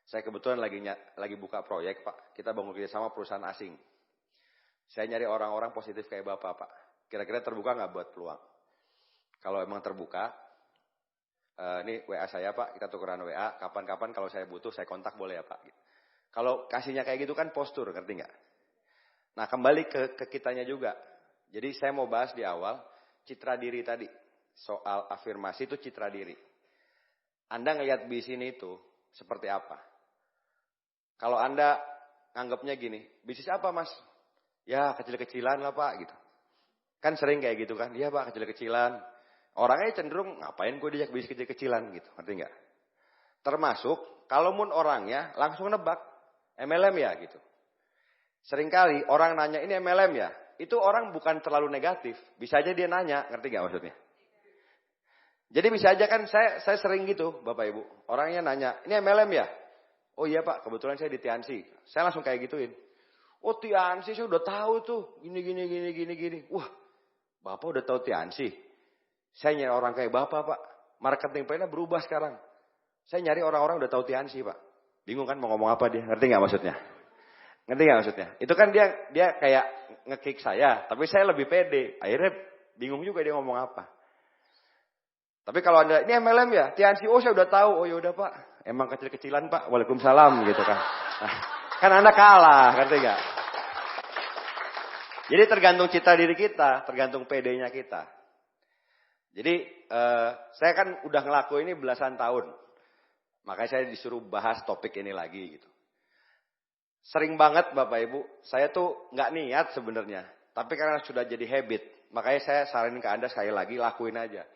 Saya kebetulan lagi buka proyek Pak, kita bangun kerjasama perusahaan asing. Saya nyari orang-orang positif kayak Bapak Pak. Kira-kira terbuka nggak buat peluang? Kalau emang terbuka, ini WA saya Pak, kita tukeran WA, kapan-kapan kalau saya butuh saya kontak boleh ya Pak. Kalau kasihnya kayak gitu kan postur, ngerti nggak? Nah, kembali ke kitanya juga. Jadi saya mau bahas di awal citra diri tadi. Soal afirmasi itu citra diri. Anda ngelihat bis ini itu seperti apa? Kalau Anda anggapnya gini, bisnis apa mas? Ya kecil-kecilan lah pak gitu. Kan sering kayak gitu kan, iya pak kecil-kecilan. Orangnya cenderung ngapain gue diajak bisnis kecil-kecilan gitu, ngerti nggak? Termasuk kalaupun orangnya langsung nebak, MLM ya gitu. Seringkali orang nanya ini MLM ya, itu orang bukan terlalu negatif. Bisa aja dia nanya, ngerti gak maksudnya? Jadi bisa aja kan saya sering gitu Bapak Ibu. Orangnya nanya, ini MLM ya? Oh iya Pak, kebetulan saya di Tiansi. Saya langsung kayak gituin. Oh Tiansi saya udah tahu tuh, gini. Wah, Bapak udah tahu Tiansi. Saya nyari orang kayak Bapak Pak. Marketing plannya berubah sekarang. Saya nyari orang-orang udah tahu Tiansi Pak. Bingung kan mau ngomong apa dia, ngerti gak maksudnya? Ngerti gak maksudnya? Itu kan dia kayak nge-kick saya, tapi saya lebih pede. Akhirnya bingung juga dia ngomong apa. Tapi kalau Anda, ini MLM ya? Tiansi, oh saya udah tahu. Oh ya udah Pak, emang kecil-kecilan Pak. Waalaikumsalam gitu kan. Nah, kan Anda kalah, ngerti gak? Jadi tergantung citra diri kita, tergantung pedenya kita. Jadi saya kan udah ngelakuin ini belasan tahun. Makanya saya disuruh bahas topik ini lagi gitu. Sering banget Bapak Ibu, saya tuh nggak niat sebenarnya. Tapi karena sudah jadi habit, makanya saya saranin ke Anda sekali lagi, lakuin aja.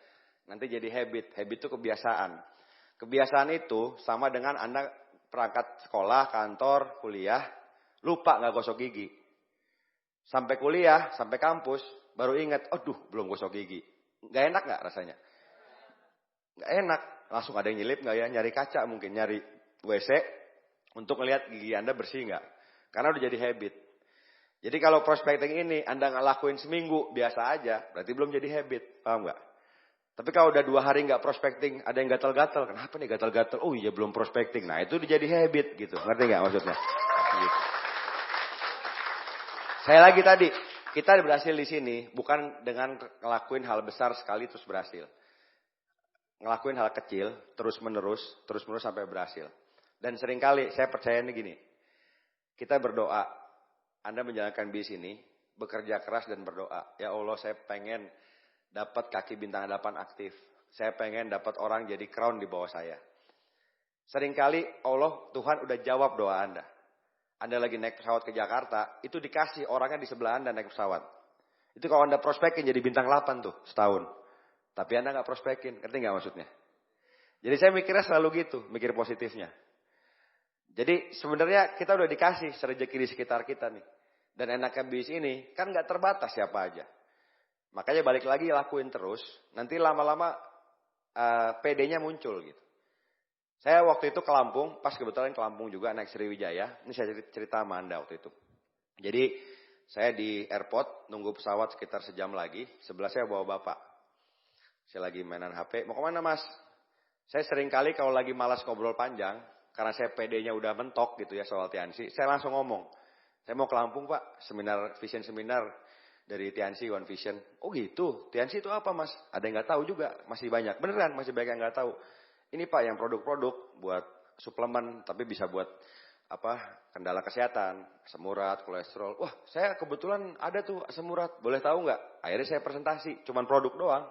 Nanti jadi habit, habit itu kebiasaan. Kebiasaan itu sama dengan Anda perangkat sekolah, kantor, kuliah, lupa nggak gosok gigi. Sampai kuliah, sampai kampus, baru ingat, aduh belum gosok gigi. Nggak enak nggak rasanya? Nggak enak, langsung ada yang nyelip nggak ya, nyari kaca mungkin, nyari WC, untuk melihat gigi Anda bersih nggak? Karena udah jadi habit. Jadi kalau prospecting ini Anda ngelakuin seminggu biasa aja, berarti belum jadi habit, paham nggak? Tapi kalau udah 2 hari nggak prospecting, ada yang gatal-gatal, kenapa nih gatal-gatal? Oh iya belum prospecting, nah itu udah jadi habit gitu, ngerti nggak maksudnya? Gitu. Saya lagi tadi, kita berhasil di sini bukan dengan ngelakuin hal besar sekali terus berhasil. Ngelakuin hal kecil terus menerus sampai berhasil. Dan seringkali saya percaya ini gini, kita berdoa, Anda menjalankan bisnis ini, bekerja keras dan berdoa. Ya Allah saya pengen dapat kaki bintang 8 aktif. Saya pengen dapat orang jadi crown di bawah saya. Seringkali Tuhan udah jawab doa Anda. Anda lagi naik pesawat ke Jakarta, itu dikasih orangnya di sebelah Anda naik pesawat. Itu kalau Anda prospekin jadi bintang 8 tuh setahun. Tapi Anda nggak prospekin, ngerti nggak maksudnya? Jadi saya mikirnya selalu gitu, mikir positifnya. Jadi sebenarnya kita udah dikasih rezeki di sekitar kita nih. Dan enaknya bisnis ini kan nggak terbatas siapa aja. Makanya balik lagi lakuin terus. Nanti lama-lama PD-nya muncul gitu. Saya waktu itu ke Lampung, pas kebetulan ke Lampung juga naik Sriwijaya. Ini saya cerita sama Anda waktu itu. Jadi saya di airport nunggu pesawat sekitar sejam lagi. Sebelah saya bawa bapak. Saya lagi mainan HP. Mau kemana mas? Saya sering kali kalau lagi malas ngobrol panjang. Karena saya PD-nya udah mentok gitu ya soal Tiansi. Saya langsung ngomong. Saya mau ke Lampung pak. Vision seminar dari Tiansi One Vision. Oh gitu. Tiansi itu apa mas? Ada yang gak tahu juga. Masih banyak. Beneran masih banyak yang gak tahu. Ini pak yang produk-produk buat suplemen. Tapi bisa buat kendala kesehatan. Asam urat, kolesterol. Wah saya kebetulan ada tuh asam urat. Boleh tahu gak? Akhirnya saya presentasi. Cuman produk doang.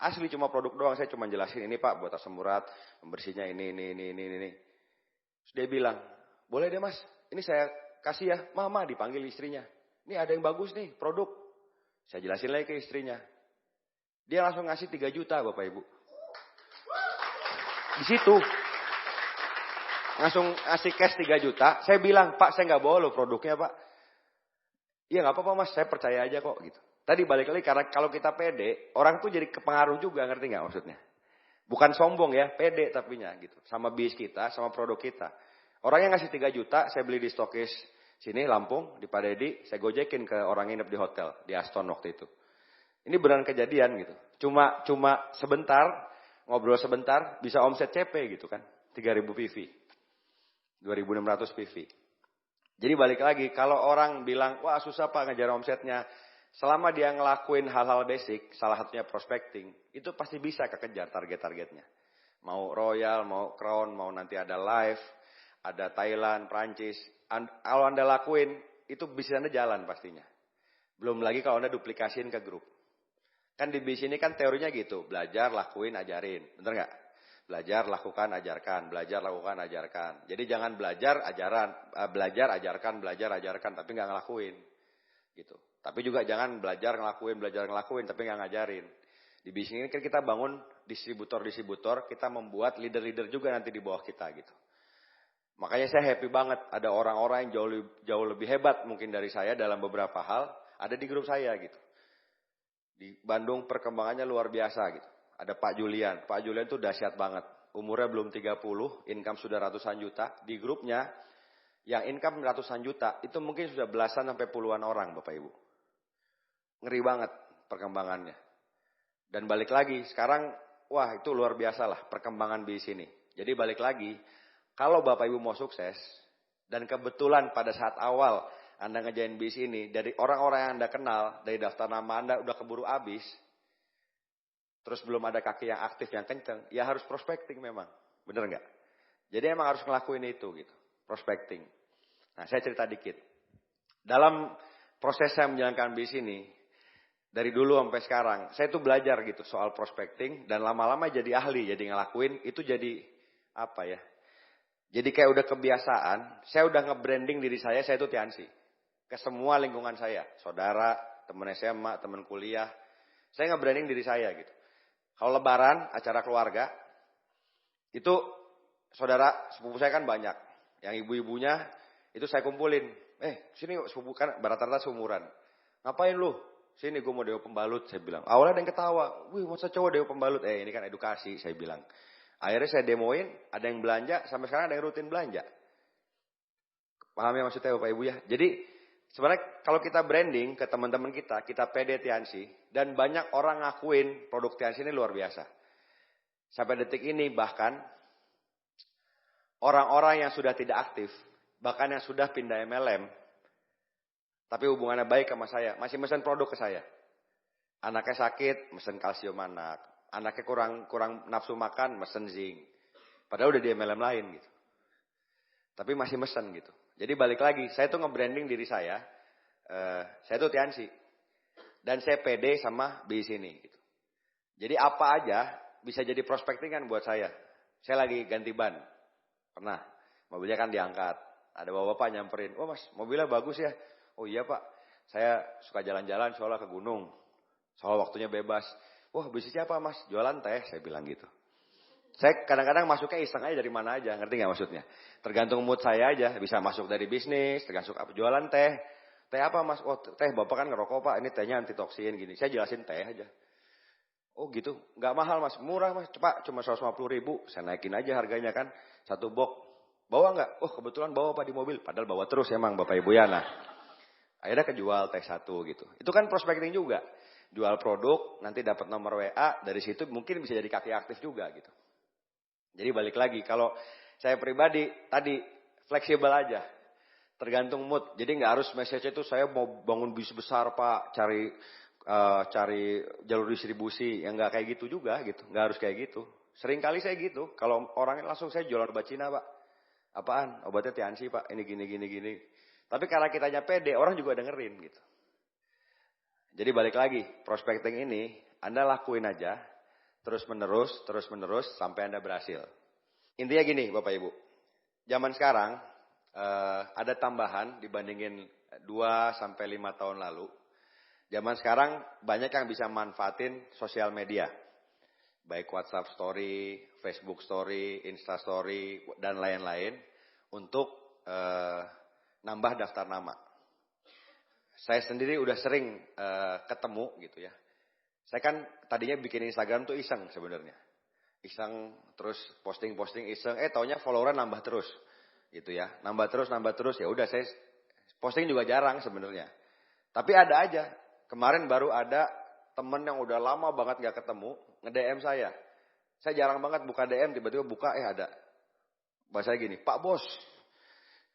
Asli cuma produk doang. Saya cuma jelasin ini pak buat asam urat. Pembersihnya ini. Terus dia bilang, boleh deh mas, ini saya kasih ya, mama dipanggil istrinya. Ini ada yang bagus nih, produk. Saya jelasin lagi ke istrinya. Dia langsung ngasih 3 juta Bapak Ibu. Di situ. Langsung ngasih cash 3 juta. Saya bilang, Pak saya nggak bawa loh produknya Pak. Iya nggak apa-apa mas, saya percaya aja kok gitu. Tadi balik lagi, karena kalau kita pede, orang tuh jadi kepengaruh juga, ngerti nggak maksudnya? Bukan sombong ya, pede tapinya gitu. Sama bis kita, sama produk kita. Orang yang ngasih 3 juta, saya beli di stokis sini, Lampung, di Pak Dedi. Saya gojekin ke orang nginep di hotel, di Aston waktu itu. Ini beneran kejadian gitu. Cuma sebentar, ngobrol sebentar, bisa omset CP gitu kan. 3.000 PV. 2.600 PV. Jadi balik lagi, kalau orang bilang, wah susah pak ngejar omsetnya. Selama dia ngelakuin hal-hal basic, salah satunya prospecting, itu pasti bisa kekejar target-targetnya. Mau Royal, mau Crown, mau nanti ada Live, ada Thailand, Prancis. Kalau Anda lakuin, itu bisnis Anda jalan pastinya. Belum lagi kalau Anda duplikasiin ke grup. Kan di bisnis ini kan teorinya gitu, belajar, lakuin, ajarin. Bener nggak? Belajar, lakukan, ajarkan. Belajar, lakukan, ajarkan. Jadi jangan belajar, ajarkan, tapi nggak ngelakuin. Gitu. Tapi juga jangan belajar, ngelakuin, tapi nggak ngajarin. Di bisnis ini kan kita bangun distributor, kita membuat leader-leader juga nanti di bawah kita gitu. Makanya saya happy banget ada orang-orang yang jauh lebih hebat mungkin dari saya dalam beberapa hal, ada di grup saya gitu. Di Bandung perkembangannya luar biasa gitu. Ada Pak Julian tuh dahsyat banget. Umurnya belum 30, income sudah ratusan juta. Di grupnya yang income ratusan juta, itu mungkin sudah belasan sampai puluhan orang Bapak Ibu. Ngeri banget perkembangannya. Dan balik lagi, sekarang wah itu luar biasa lah perkembangan bisnis ini. Jadi balik lagi, kalau Bapak Ibu mau sukses, dan kebetulan pada saat awal Anda ngejain bisnis ini, dari orang-orang yang Anda kenal, dari daftar nama Anda udah keburu habis, terus belum ada kaki yang aktif, yang kenceng, ya harus prospecting memang. Bener nggak? Jadi emang harus ngelakuin itu gitu, prospecting. Nah saya cerita dikit. Dalam proses saya menjalankan bisnis ini, dari dulu sampai sekarang, saya tuh belajar gitu soal prospecting, dan lama-lama jadi ahli, jadi ngelakuin, itu jadi apa ya? Jadi kayak udah kebiasaan, saya udah nge-branding diri saya itu Tiansi. Ke semua lingkungan saya, saudara, teman SMA, teman kuliah. Saya nge-branding diri saya gitu. Kalau lebaran, acara keluarga, itu saudara sepupu saya kan banyak. Yang ibu-ibunya, itu saya kumpulin. Sini sepupu kan, rata-rata seumuran. Ngapain lu? Sini gue mau dewa pembalut, saya bilang. Awalnya ada yang ketawa. Wih, masa cowok dewa pembalut? Ini kan edukasi, saya bilang. Akhirnya saya demoin, ada yang belanja, sampai sekarang ada yang rutin belanja. Paham ya maksudnya Bapak Ibu ya? Jadi sebenarnya kalau kita branding ke teman-teman kita pede Tiansi, dan banyak orang ngakuin produk Tiansi ini luar biasa. Sampai detik ini bahkan, orang-orang yang sudah tidak aktif, bahkan yang sudah pindah MLM, tapi hubungannya baik sama saya, masih mesen produk ke saya. Anaknya sakit, mesen kalsium anak. Anaknya kurang nafsu makan, mesen zinc. Padahal udah di MLM lain gitu. Tapi masih mesen gitu. Jadi balik lagi, saya tuh nge-branding diri saya tuh Tiansi. Dan saya pede sama bisnis ini gitu. Jadi apa aja bisa jadi prospecting buat saya. Saya lagi ganti ban. Pernah, mobilnya kan diangkat. Ada bapak-bapak nyamperin, "Oh Mas, mobilnya bagus ya." "Oh iya Pak, saya suka jalan-jalan soalnya ke gunung. Soal waktunya bebas." "Wah bisnisnya apa Mas?" "Jualan teh," saya bilang gitu. Saya kadang-kadang masuknya iseng aja dari mana aja, ngerti gak maksudnya? Tergantung mood saya aja, bisa masuk dari bisnis, tergantung apa, jualan teh. Teh apa Mas? "Oh teh Bapak kan ngerokok Pak, ini tehnya anti toksin gini." Saya jelasin teh aja. "Oh gitu, gak mahal Mas, murah Mas, Pak cuma 150.000. Saya naikin aja harganya kan, satu box. "Bawa gak?" "Oh kebetulan bawa Pak di mobil." Padahal bawa terus emang Bapak Ibu ya. Nah, akhirnya kejual teh satu gitu. Itu kan prospecting juga. Jual produk, nanti dapat nomor WA, dari situ mungkin bisa jadi kaki aktif juga gitu. Jadi balik lagi, kalau saya pribadi tadi fleksibel aja. Tergantung mood. Jadi nggak harus message itu saya mau bangun bisnis besar Pak, cari jalur distribusi. Yang nggak kayak gitu juga gitu. Nggak harus kayak gitu. Sering kali saya gitu. Kalau orangnya langsung saya jualan obat Cina Pak. "Apaan? Obatnya Tiansi Pak. Ini gini. Tapi karena kitanya pede, orang juga dengerin gitu. Jadi balik lagi, prospecting ini Anda lakuin aja, terus menerus, sampai Anda berhasil. Intinya gini Bapak Ibu, zaman sekarang ada tambahan dibandingin 2-5 tahun lalu. Zaman sekarang banyak yang bisa manfaatin sosial media. Baik WhatsApp Story, Facebook Story, Insta Story, dan lain-lain. Untuk nambah daftar nama. Saya sendiri udah sering ketemu gitu ya. Saya kan tadinya bikin Instagram tuh iseng sebenarnya. Iseng terus posting iseng. Taunya follower nambah terus gitu ya. Nambah terus. Ya udah saya posting juga jarang sebenarnya. Tapi ada aja. Kemarin baru ada temen yang udah lama banget gak ketemu nge-DM saya. Saya jarang banget buka DM, tiba-tiba buka ada. Bahasanya gini, "Pak Bos."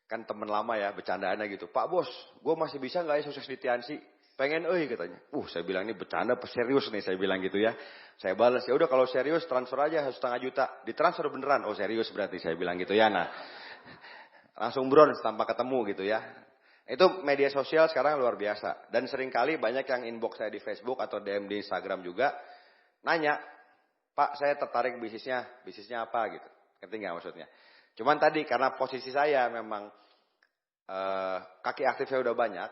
Kan temen lama ya, bercandaannya gitu. "Pak Bos, gue masih bisa gak ya sukses di Tiansi? Pengen katanya. Saya bilang ini bercanda apa serius nih, saya bilang gitu ya. Saya balas, "Ya udah kalau serius transfer aja 1,5 juta. Ditransfer beneran." "Oh serius berarti," saya bilang gitu ya. Nah, langsung bronze tanpa ketemu gitu ya. Itu media sosial sekarang luar biasa. Dan seringkali banyak yang inbox saya di Facebook atau DM di Instagram juga. Nanya, Pak saya tertarik bisnisnya apa gitu. Ngerti nggak maksudnya? Cuman tadi karena posisi saya memang kaki aktif saya udah banyak.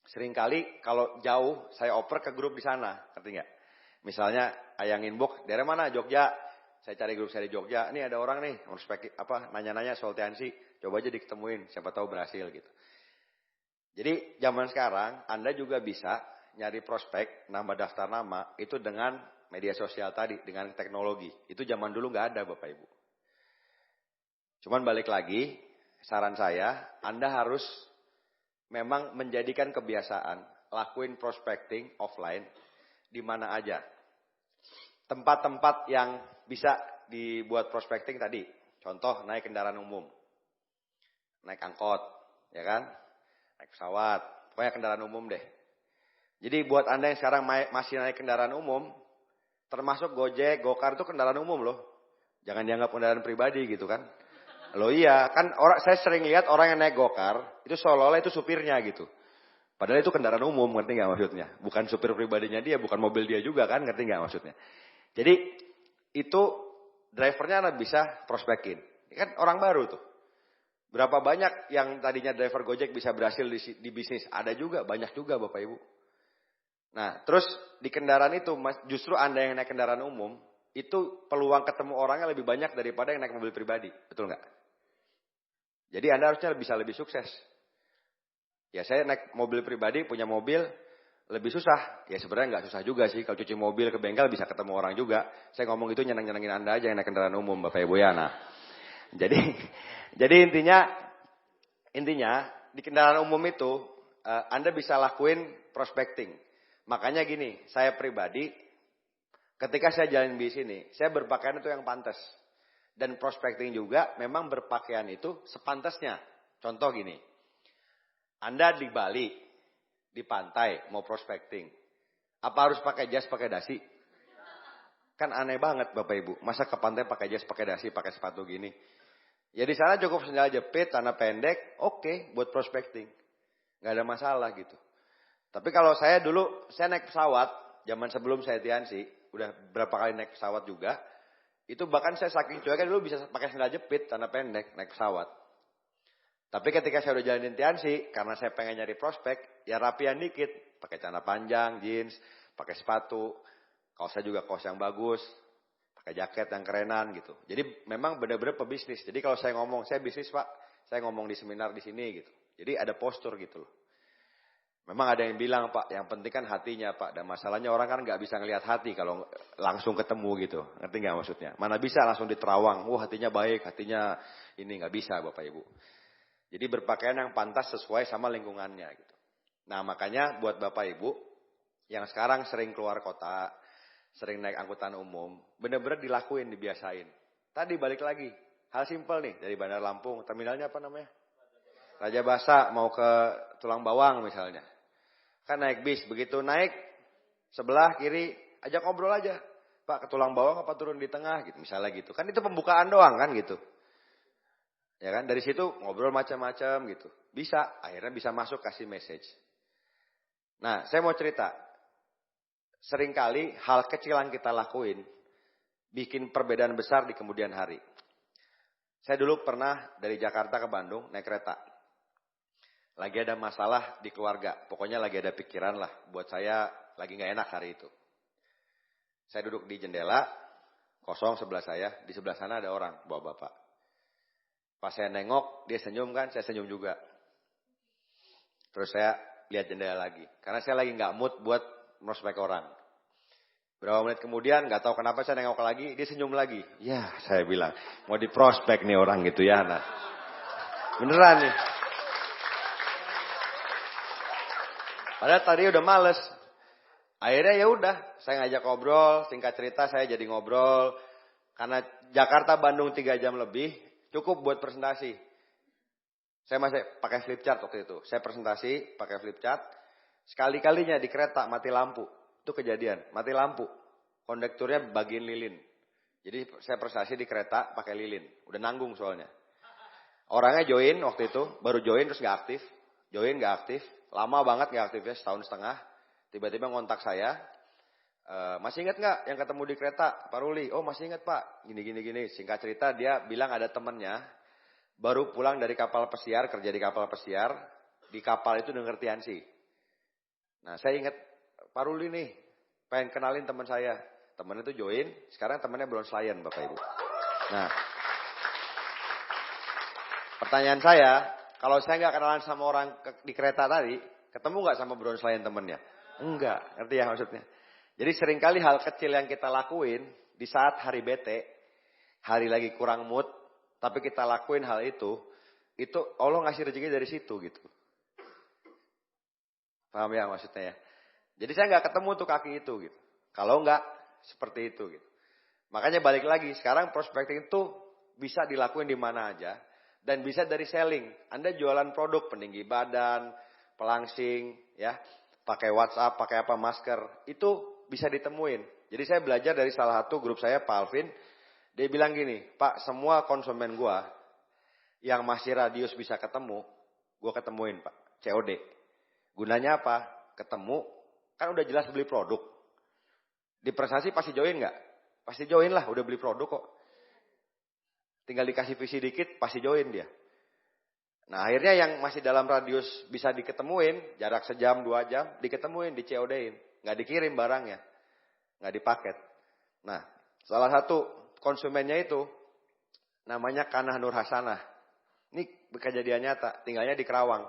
Seringkali kalau jauh saya oper ke grup di sana. Ngerti nggak? Misalnya yang inbox, daerah mana? Jogja. Saya cari grup saya di Jogja. Ini ada orang nih, nanya-nanya soal TNC. Coba aja diketemuin, siapa tahu berhasil gitu. Jadi zaman sekarang Anda juga bisa nyari prospek, nambah daftar nama itu dengan media sosial tadi, dengan teknologi. Itu zaman dulu nggak ada Bapak Ibu. Cuman balik lagi, saran saya, Anda harus memang menjadikan kebiasaan, lakuin prospecting offline di mana aja. Tempat-tempat yang bisa dibuat prospecting tadi, contoh naik kendaraan umum, naik angkot, ya kan? Naik pesawat, pokoknya kendaraan umum deh. Jadi buat Anda yang sekarang masih naik kendaraan umum, termasuk Gojek, Gokar itu kendaraan umum loh. Jangan dianggap kendaraan pribadi gitu kan. Loh iya, kan saya sering lihat orang yang naik Gokar, itu seolah-olah itu supirnya gitu. Padahal itu kendaraan umum, ngerti nggak maksudnya? Bukan supir pribadinya dia, bukan mobil dia juga kan, ngerti nggak maksudnya? Jadi itu drivernya Anda bisa prospekin. Ini kan orang baru tuh. Berapa banyak yang tadinya driver Gojek bisa berhasil di bisnis? Ada juga, banyak juga Bapak Ibu. Nah, terus di kendaraan itu, justru Anda yang naik kendaraan umum, itu peluang ketemu orangnya lebih banyak daripada yang naik mobil pribadi. Betul nggak? Jadi Anda harusnya bisa lebih sukses. Ya saya naik mobil pribadi, punya mobil, lebih susah. Ya sebenarnya nggak susah juga sih. Kalau cuci mobil ke bengkel bisa ketemu orang juga. Saya ngomong itu nyenang-nyenangin Anda aja yang naik kendaraan umum Bapak Ibu ya. Nah, jadi intinya di kendaraan umum itu Anda bisa lakuin prospecting. Makanya gini, saya pribadi ketika saya jalan bis ini, saya berpakaian itu yang pantas. Dan prospecting juga memang berpakaian itu sepantasnya. Contoh gini, Anda di Bali, di pantai mau prospecting. Apa harus pakai jas, pakai dasi? Kan aneh banget Bapak Ibu. Masa ke pantai pakai jas, pakai dasi, pakai sepatu gini. Ya di sana cukup sendal jepit, celana pendek, oke, buat prospecting. Nggak ada masalah gitu. Tapi kalau saya dulu, saya naik pesawat, zaman sebelum saya Tiansi, udah berapa kali naik pesawat juga, itu bahkan saya saking cueknya dulu bisa pakai sendal jepit, celana pendek, naik pesawat. Tapi ketika saya udah jalanin Tiansi, karena saya pengen nyari prospek, ya rapian dikit. Pakai celana panjang, jeans, pakai sepatu, kaosnya juga kaos yang bagus, pakai jaket yang kerenan gitu. Jadi memang benar-benar pebisnis. Jadi kalau saya ngomong, saya bisnis Pak, saya ngomong di seminar di sini gitu. Jadi ada postur gitu loh. Memang ada yang bilang Pak, yang penting kan hatinya Pak. Dan masalahnya orang kan nggak bisa ngelihat hati kalau langsung ketemu gitu. Ngerti nggak maksudnya? Mana bisa langsung diterawang, wah hatinya baik, hatinya ini nggak bisa Bapak Ibu. Jadi berpakaian yang pantas sesuai sama lingkungannya gitu. Nah makanya buat Bapak Ibu yang sekarang sering keluar kota, sering naik angkutan umum, benar-benar dilakuin, dibiasain. Tadi balik lagi, hal simpel nih dari Bandar Lampung, terminalnya apa namanya? Raja Basa mau ke Tulang Bawang misalnya. Kan naik bis, begitu naik sebelah kiri, ajak ngobrol aja. Pak ke Tulang Bawang apa turun di tengah gitu, misalnya gitu. Kan itu pembukaan doang kan gitu. Ya kan, dari situ ngobrol macam-macam gitu. Bisa, akhirnya bisa masuk kasih message. Nah, saya mau cerita. Seringkali hal kecil yang kita lakuin bikin perbedaan besar di kemudian hari. Saya dulu pernah dari Jakarta ke Bandung naik kereta. Lagi ada masalah di keluarga. Pokoknya lagi ada pikiran lah. Buat saya lagi gak enak hari itu. Saya duduk di jendela. Kosong sebelah saya. Di sebelah sana ada orang. Bawa bapak. Pas saya nengok. Dia senyum kan. Saya senyum juga. Terus saya lihat jendela lagi. Karena saya lagi gak mood buat prospek orang. Berapa menit kemudian. Gak tahu kenapa saya nengok lagi. Dia senyum lagi. Ya saya bilang. Mau di prospek nih orang gitu ya. Nah, beneran nih. Padahal tadi udah males. Akhirnya ya udah, saya ngajak ngobrol, singkat cerita saya jadi ngobrol. Karena Jakarta Bandung 3 jam lebih, cukup buat presentasi. Saya masih pakai flip chart waktu itu. Saya presentasi pakai flip chart. Sekali-kalinya di kereta mati lampu. Itu kejadian, mati lampu. Kondekturnya bagiin lilin. Jadi saya presentasi di kereta pakai lilin. Udah nanggung soalnya. Orangnya join waktu itu, baru join terus gak aktif. join gak aktif, lama banget gak aktifnya, setahun setengah. Tiba-tiba ngontak saya, masih ingat nggak yang ketemu di kereta, Pak Ruli? Oh masih ingat Pak, gini. Singkat cerita dia bilang ada temennya, baru pulang dari kapal pesiar, kerja di kapal pesiar, di kapal itu denger Tiansi. Nah saya ingat, Pak Ruli nih, pengen kenalin teman saya. Temennya itu join, sekarang temennya Bronze Lion Bapak Ibu. Nah, pertanyaan saya, kalau saya nggak kenalan sama orang di kereta tadi, ketemu nggak sama Bronze Lion temennya? Enggak, ngerti ya maksudnya? Jadi seringkali hal kecil yang kita lakuin di saat hari bete, hari lagi kurang mood, tapi kita lakuin hal itu Allah ngasih rezeki dari situ gitu. Paham ya maksudnya ya? Jadi saya nggak ketemu tuh kaki itu gitu. Kalau nggak seperti itu gitu. Makanya balik lagi, sekarang prospecting itu bisa dilakuin di mana aja. Dan bisa dari selling. Anda jualan produk peninggi badan, pelangsing, ya, pakai WhatsApp, pakai apa, masker. Itu bisa ditemuin. Jadi saya belajar dari salah satu grup saya, Pak Alvin. Dia bilang gini, Pak, semua konsumen gua yang masih radius bisa ketemu, gua ketemuin Pak, COD. Gunanya apa? Ketemu, kan udah jelas beli produk. Di prestasi pasti join nggak? Pasti join lah, udah beli produk kok. Tinggal dikasih visi dikit, pasti join dia. Nah akhirnya yang masih dalam radius bisa diketemuin, jarak sejam, 2 jam, diketemuin, di COD-in. Nggak dikirim barangnya, nggak dipaket. Nah salah satu konsumennya itu, namanya Kanah Nur Hasanah. Ini kejadian nyata, tinggalnya di Kerawang.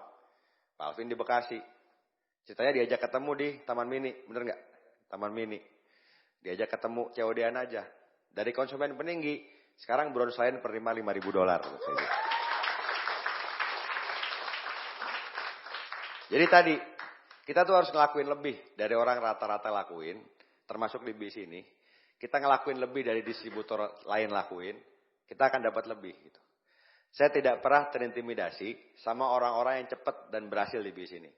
Pak Alvin di Bekasi. Ceritanya diajak ketemu di Taman Mini, bener nggak? Taman Mini. Diajak ketemu, COD-an aja. Dari konsumen peninggi, sekarang Bronze Lion per $5.000. Jadi tadi, kita tuh harus ngelakuin lebih dari orang rata-rata lakuin, termasuk di bis ini. Kita ngelakuin lebih dari distributor lain lakuin, kita akan dapat lebih gitu. Saya tidak pernah terintimidasi sama orang-orang yang cepat dan berhasil di bis ini.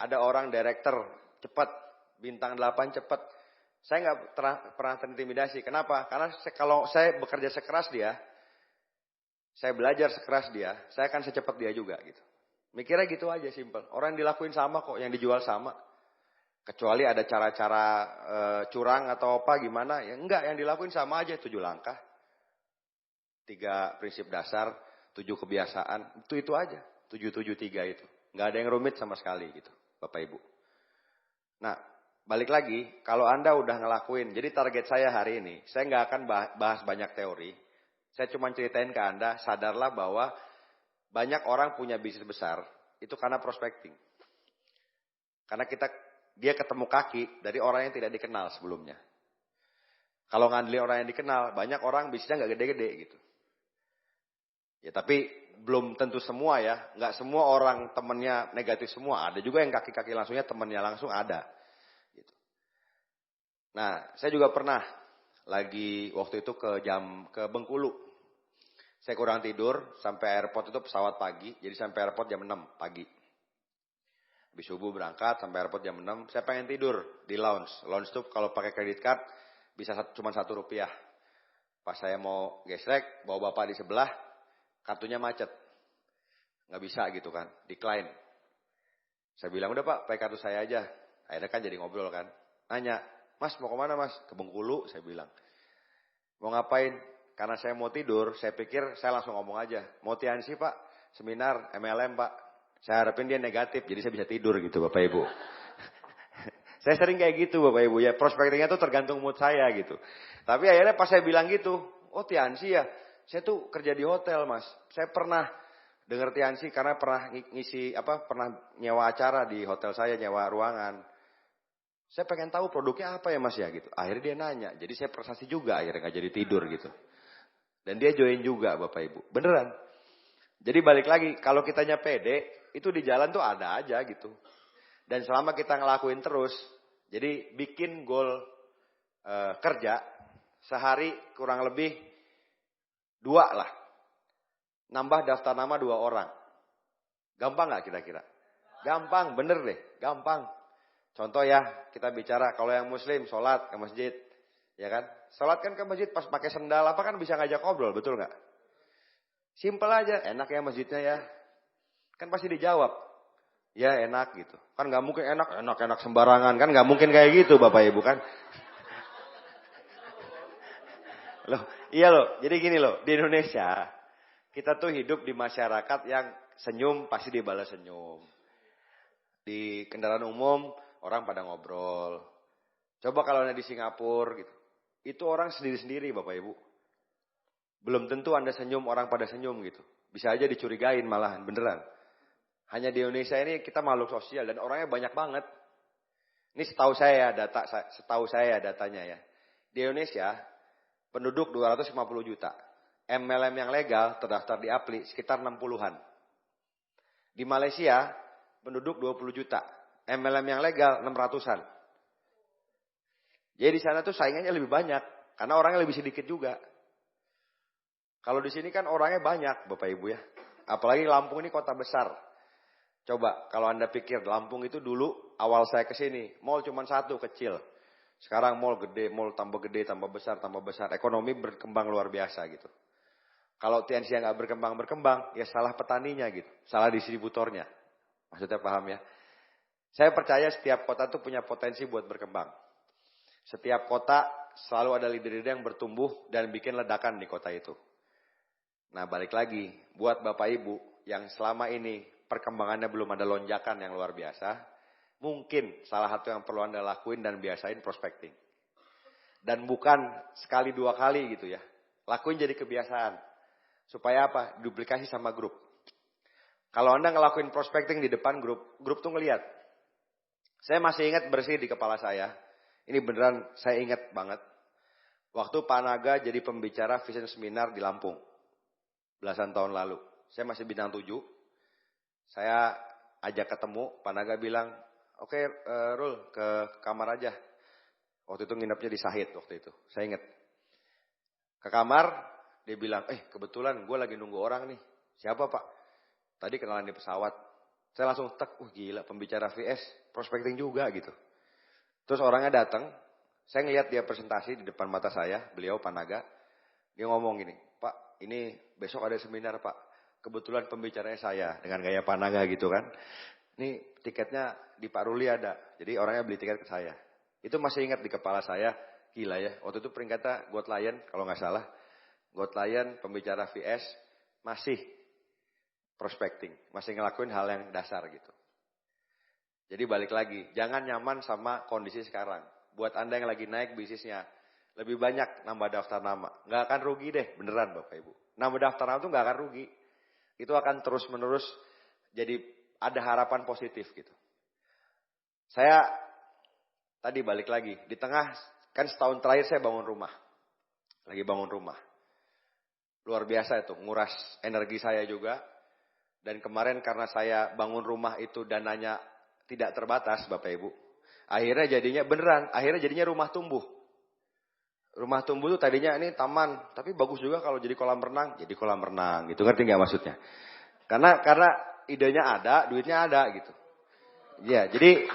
Ada orang director cepat, bintang 8 cepat. Saya nggak pernah terintimidasi. Kenapa? Karena kalau saya bekerja sekeras dia, saya belajar sekeras dia, saya akan secepat dia juga gitu. Mikirnya gitu aja, simple. Orang yang dilakuin sama kok, yang dijual sama. Kecuali ada cara-cara curang atau apa gimana, ya enggak, yang dilakuin sama aja, 7 langkah. 3 prinsip dasar, 7 kebiasaan, itu aja. 773 itu. Nggak ada yang rumit sama sekali gitu, Bapak Ibu. Nah, balik lagi, kalau Anda udah ngelakuin, jadi target saya hari ini, saya nggak akan bahas banyak teori. Saya cuma ceritain ke Anda, sadarlah bahwa banyak orang punya bisnis besar, itu karena prospecting. Karena dia ketemu kaki dari orang yang tidak dikenal sebelumnya. Kalau ngandelin orang yang dikenal, banyak orang bisnisnya nggak gede-gede gitu. Ya tapi belum tentu semua ya, nggak semua orang temennya negatif semua. Ada juga yang kaki-kaki langsungnya temennya langsung ada. Gitu. Nah, saya juga pernah lagi waktu itu ke Bengkulu. Saya kurang tidur, sampai airport itu pesawat pagi, jadi sampai airport jam 6 pagi. Habis subuh berangkat, sampai airport jam 6, saya pengen tidur di lounge. Lounge itu kalau pakai kredit card, bisa cuma Rp1. Pas saya mau gesrek, bawa bapak di sebelah, kartunya macet. Nggak bisa gitu kan, decline. Saya bilang, udah Pak, pakai kartu saya aja. Akhirnya kan jadi ngobrol kan. Nanya, Mas mau kemana Mas? Ke Bengkulu, saya bilang. Mau ngapain? Karena saya mau tidur, saya pikir saya langsung ngomong aja. Mau Tiansi Pak, seminar MLM Pak. Saya harapin dia negatif, jadi saya bisa tidur gitu Bapak Ibu. Saya sering kayak gitu Bapak Ibu ya. Prospektingnya tuh tergantung mood saya gitu. Tapi akhirnya pas saya bilang gitu, oh Tiansi ya. Saya tuh kerja di hotel Mas. Saya pernah dengar Tiansi karena pernah pernah nyewa acara di hotel saya, nyewa ruangan. Saya pengen tahu produknya apa ya Mas ya gitu. Akhirnya dia nanya, jadi saya prestasi juga akhirnya nggak jadi tidur gitu. Dan dia join juga Bapak Ibu. Beneran. Jadi balik lagi, kalau kitanya pede, itu di jalan tuh ada aja gitu. Dan selama kita ngelakuin terus, jadi bikin goal kerja, sehari kurang lebih 2 lah. Nambah daftar nama 2 orang. Gampang gak kira-kira? Gampang, bener deh, gampang. Contoh ya, kita bicara kalau yang muslim, sholat ke masjid. Ya kan? Sholat kan ke masjid pas pakai sendal apa kan bisa ngajak ngobrol, betul nggak? Simpel aja, enak ya masjidnya ya. Kan pasti dijawab. Ya enak gitu. Kan nggak mungkin enak sembarangan. Kan nggak mungkin kayak gitu Bapak Ibu kan. Loh, iya loh. Jadi gini loh, di Indonesia kita tuh hidup di masyarakat yang senyum pasti dibalas senyum. Di kendaraan umum orang pada ngobrol. Coba kalau Anda di Singapura gitu. Itu orang sendiri-sendiri Bapak Ibu. Belum tentu Anda senyum orang pada senyum gitu. Bisa aja dicurigain malahan beneran. Hanya di Indonesia ini kita makhluk sosial dan orangnya banyak banget. Ini setahu saya datanya ya. Di Indonesia penduduk 250 juta. MLM yang legal terdaftar di Apli sekitar 60-an. Di Malaysia penduduk 20 juta. MLM yang legal 600-an. Jadi di sana tuh saingannya lebih banyak karena orangnya lebih sedikit juga. Kalau di sini kan orangnya banyak Bapak Ibu ya. Apalagi Lampung ini kota besar. Coba kalau Anda pikir Lampung itu dulu awal saya ke sini, mall cuma satu kecil. Sekarang mall gede, mall tambah gede, tambah besar. Ekonomi berkembang luar biasa gitu. Kalau TNC nggak berkembang, ya salah petaninya gitu. Salah distributornya. Maksudnya paham ya? Saya percaya setiap kota tuh punya potensi buat berkembang. Setiap kota selalu ada leader-leader yang bertumbuh dan bikin ledakan di kota itu. Nah balik lagi, buat Bapak Ibu yang selama ini perkembangannya belum ada lonjakan yang luar biasa, mungkin salah satu yang perlu Anda lakuin dan biasain prospecting. Dan bukan sekali dua kali gitu ya. Lakuin jadi kebiasaan. Supaya apa? Duplikasi sama grup. Kalau Anda ngelakuin prospecting di depan grup tuh ngelihat. Saya masih ingat bersih di kepala saya. Ini beneran saya ingat banget. Waktu Pak Naga jadi pembicara vision seminar di Lampung. Belasan tahun lalu. Saya masih bintang 7. Saya ajak ketemu, Pak Naga bilang, oke, Rul ke kamar aja. Waktu itu nginepnya di Sahid waktu itu, saya ingat. Ke kamar, dia bilang, kebetulan gue lagi nunggu orang nih. Siapa Pak? Tadi kenalan di pesawat. Saya langsung gila pembicara VS, prospecting juga gitu. Terus orangnya datang, saya ngeliat dia presentasi di depan mata saya, beliau Pak Naga. Dia ngomong gini, Pak ini besok ada seminar Pak. Kebetulan pembicaranya saya dengan gaya Pak Naga gitu kan. Ini tiketnya di Pak Ruli ada. Jadi orangnya beli tiket ke saya. Itu masih ingat di kepala saya. Gila ya. Waktu itu peringkatnya Got Lion kalau nggak salah. Got Lion pembicara VS masih prospecting. Masih ngelakuin hal yang dasar gitu. Jadi balik lagi. Jangan nyaman sama kondisi sekarang. Buat Anda yang lagi naik bisnisnya. Lebih banyak nambah daftar nama. Nggak akan rugi deh beneran Bapak Ibu. Nambah daftar nama itu nggak akan rugi. Itu akan terus menerus jadi ada harapan positif gitu. Saya tadi balik lagi. Di tengah kan setahun terakhir saya bangun rumah. Lagi bangun rumah. Luar biasa itu. Nguras energi saya juga. Dan kemarin karena saya bangun rumah itu dananya tidak terbatas Bapak Ibu. Akhirnya jadinya rumah tumbuh. Rumah tumbuh tuh tadinya ini taman, tapi bagus juga kalau jadi kolam renang, gitu ngerti nggak maksudnya? Karena idenya ada, duitnya ada gitu. Ya, jadi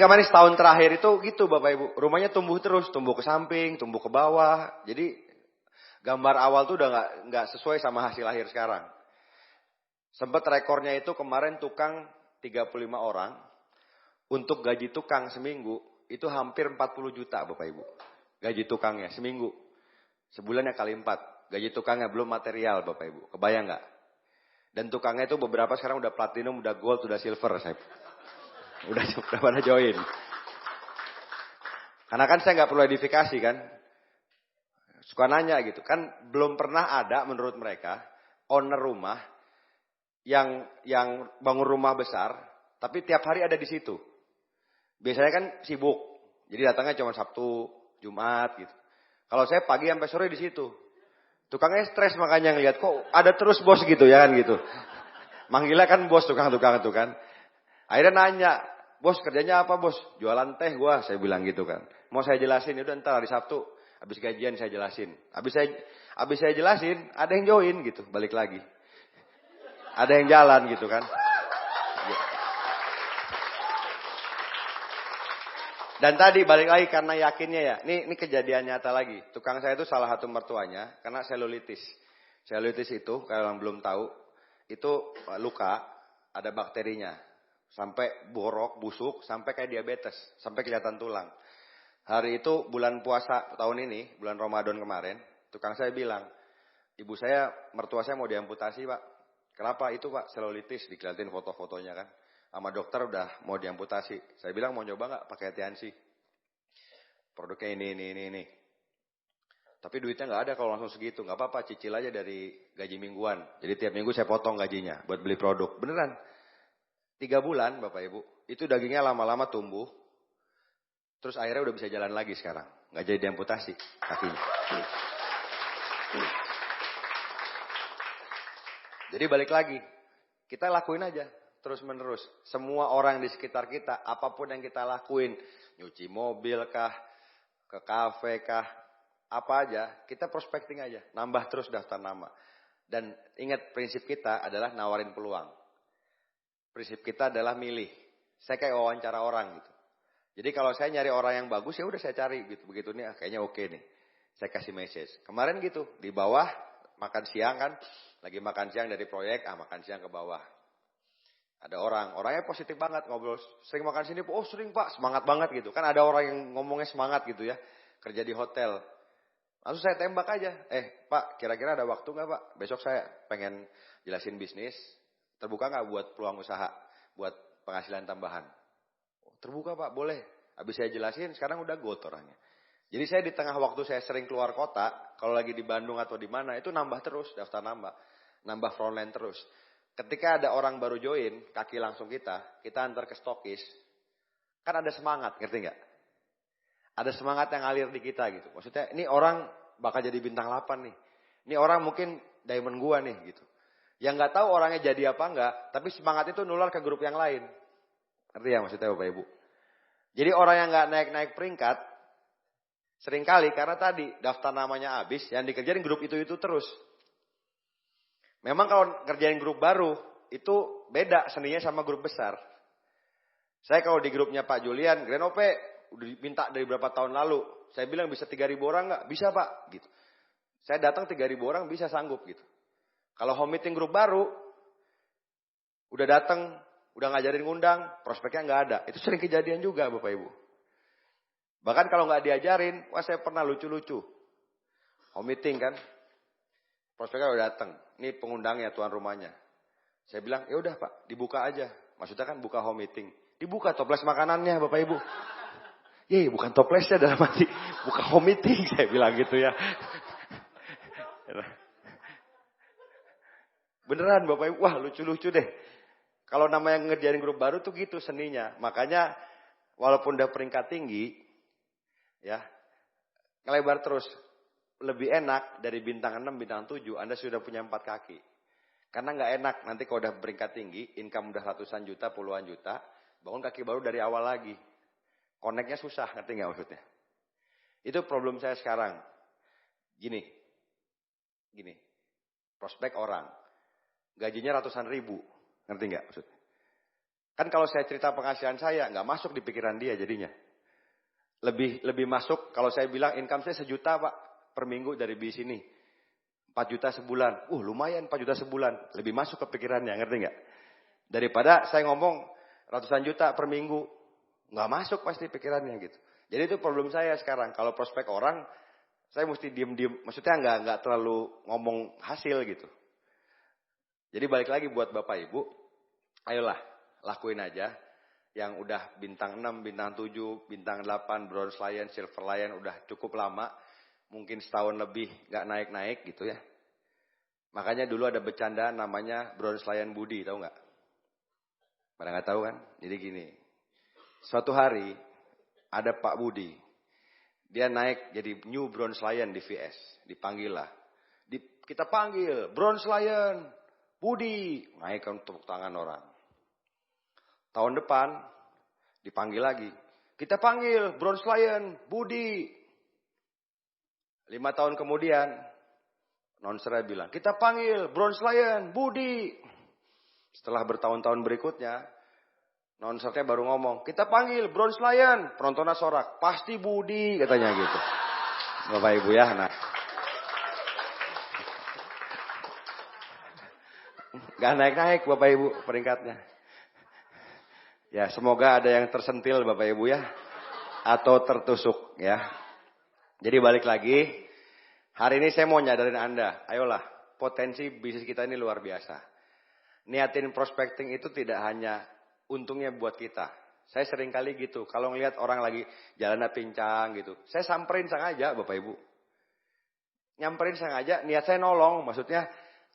kemarin setahun terakhir itu gitu Bapak Ibu, rumahnya tumbuh terus, tumbuh ke samping, tumbuh ke bawah. Jadi gambar awal tuh udah nggak sesuai sama hasil akhir sekarang. Sempat rekornya itu kemarin tukang 35 orang untuk gaji tukang seminggu. Itu hampir 40 juta Bapak Ibu. Gaji tukangnya seminggu. Sebulannya kali 4. Gaji tukangnya belum material Bapak Ibu. Kebayang gak? Dan tukangnya itu beberapa sekarang udah platinum, udah gold, udah silver. Udah pada join. Karena kan saya gak perlu edifikasi kan. Suka nanya gitu. Kan belum pernah ada menurut mereka owner rumah yang bangun rumah besar. Tapi tiap hari ada di situ. Biasanya kan sibuk. Jadi datangnya cuma Sabtu, Jumat gitu. Kalau saya pagi sampai sore di situ. Tukangnya stres makanya ngeliat kok ada terus bos gitu ya kan gitu. Manggilnya kan bos tukang-tukang itu kan. Akhirnya nanya, bos kerjanya apa bos? Jualan teh gua, saya bilang gitu kan. Mau saya jelasin, udah ntar hari Sabtu. Habis gajian saya jelasin. Habis saya jelasin, ada yang join gitu, balik lagi. Ada yang jalan gitu kan. Dan tadi balik lagi karena yakinnya ya. Ini kejadian nyata lagi. Tukang saya itu salah satu mertuanya karena selulitis. Selulitis itu kalau yang belum tahu itu luka, ada bakterinya. Sampai borok, busuk, sampai kayak diabetes, sampai kelihatan tulang. Hari itu bulan puasa tahun ini, bulan Ramadan kemarin, tukang saya bilang, ibu saya, mertua saya mau diamputasi Pak. Kenapa itu Pak? Selulitis, dikelihatin foto-fotonya kan. Sama dokter udah mau diamputasi. Saya bilang mau nyoba nggak pakai Tiansi. Produknya ini. Tapi duitnya nggak ada kalau langsung segitu. Nggak apa-apa, cicil aja dari gaji mingguan. Jadi tiap minggu saya potong gajinya buat beli produk. Beneran. 3 bulan Bapak Ibu. Itu dagingnya lama-lama tumbuh. Terus akhirnya udah bisa jalan lagi sekarang. Nggak jadi diamputasi kakinya. Jadi balik lagi. Kita lakuin aja. Terus menerus. Semua orang di sekitar kita. Apapun yang kita lakuin. Nyuci mobil kah. Ke kafe kah. Apa aja. Kita prospecting aja. Nambah terus daftar nama. Dan ingat prinsip kita adalah nawarin peluang. Prinsip kita adalah milih. Saya kayak wawancara orang gitu. Jadi kalau saya nyari orang yang bagus ya udah saya cari gitu. Begitu nih kayaknya oke nih. Saya kasih message. Kemarin gitu. Di bawah makan siang kan. Lagi makan siang dari proyek. Makan siang ke bawah. Ada orangnya positif banget ngobrol. Sering makan sini, oh sering Pak, semangat banget gitu. Kan ada orang yang ngomongnya semangat gitu ya. Kerja di hotel. Langsung saya tembak aja. Pak, kira-kira ada waktu gak Pak? Besok saya pengen jelasin bisnis. Terbuka gak buat peluang usaha? Buat penghasilan tambahan? Terbuka Pak, boleh. Habis saya jelasin, sekarang udah gold orangnya. Jadi saya di tengah waktu saya sering keluar kota. Kalau lagi di Bandung atau di mana, itu nambah terus, daftar nambah. Nambah frontline terus. Ketika ada orang baru join, kaki langsung kita antar ke stokis, kan ada semangat, ngerti nggak? Ada semangat yang ngalir di kita gitu. Maksudnya, ini orang bakal jadi bintang 8 nih. Ini orang mungkin diamond gua nih gitu. Yang nggak tahu orangnya jadi apa enggak, tapi semangat itu nular ke grup yang lain. Ngerti ya maksudnya Bapak Ibu? Jadi orang yang nggak naik-naik peringkat, seringkali karena tadi daftar namanya habis, yang dikerjain grup itu terus. Memang kalau kerjain grup baru, itu beda seninya sama grup besar. Saya kalau di grupnya Pak Julian, Grenope, udah minta dari berapa tahun lalu. Saya bilang bisa 3.000 orang nggak? Bisa Pak. Gitu. Saya datang 3.000 orang bisa sanggup gitu. Kalau home meeting grup baru, udah datang, udah ngajarin ngundang, prospeknya nggak ada. Itu sering kejadian juga Bapak Ibu. Bahkan kalau nggak diajarin, wah saya pernah lucu-lucu. Home meeting kan. Prospeknya udah datang. Ini pengundangnya, tuan rumahnya. Saya bilang, ya udah Pak, dibuka aja. Maksudnya kan buka home meeting. Dibuka toples makanannya Bapak Ibu. Bukan toplesnya dalam arti. Buka home meeting, saya bilang gitu ya. Beneran Bapak Ibu, wah lucu-lucu deh. Kalau namanya ngerjain grup baru tuh gitu seninya. Makanya, walaupun udah peringkat tinggi, ya, ngelebar terus. Lebih enak dari bintang 6, bintang 7, Anda sudah punya 4 kaki. Karena nggak enak, nanti kalau udah peringkat tinggi, income udah ratusan juta, puluhan juta, bangun kaki baru dari awal lagi. Connect-nya susah, ngerti nggak maksudnya? Itu problem saya sekarang. Gini, prospek orang, gajinya ratusan ribu, ngerti nggak maksudnya? Kan kalau saya cerita penghasilan saya, nggak masuk di pikiran dia jadinya. Lebih masuk kalau saya bilang income saya 1 juta Pak. Per minggu dari bis ini. 4 juta sebulan. Lumayan 4 juta sebulan. Lebih masuk ke pikirannya, ngerti nggak? Daripada saya ngomong ratusan juta per minggu. Nggak masuk pasti pikirannya gitu. Jadi itu problem saya sekarang. Kalau prospek orang, saya mesti diem-diem. Maksudnya nggak terlalu ngomong hasil gitu. Jadi balik lagi buat Bapak Ibu. Ayolah, lakuin aja. Yang udah bintang 6, bintang 7, bintang 8, bronze lion, silver lion udah cukup lama. Mungkin setahun lebih gak naik-naik gitu ya. Makanya dulu ada bercandaan namanya Bronze Lion Budi, tahu gak? Pada gak tahu kan? Jadi gini. Suatu hari ada Pak Budi. Dia naik jadi new Bronze Lion di VS. Dipanggil lah. Kita panggil Bronze Lion Budi. Naikkan tepuk tangan orang. Tahun depan dipanggil lagi. Kita panggil Bronze Lion Budi. 5 tahun kemudian, announcer bilang, kita panggil Bronze Lion Budi. Setelah bertahun-tahun berikutnya, announcernya baru ngomong, kita panggil Bronze Lion. Penontonnya sorak, pasti Budi, katanya gitu. Bapak Ibu ya, nah. Gak naik-naik Bapak Ibu peringkatnya. Ya semoga ada yang tersentil Bapak Ibu ya. Atau tertusuk ya. Jadi balik lagi. Hari ini saya mau nyadarin Anda. Ayolah, potensi bisnis kita ini luar biasa. Niatin prospecting itu tidak hanya untungnya buat kita. Saya sering kali gitu. Kalau ngelihat orang lagi jalannya pincang gitu. Saya samperin sengaja Bapak Ibu. Nyamperin sengaja, niat saya nolong. Maksudnya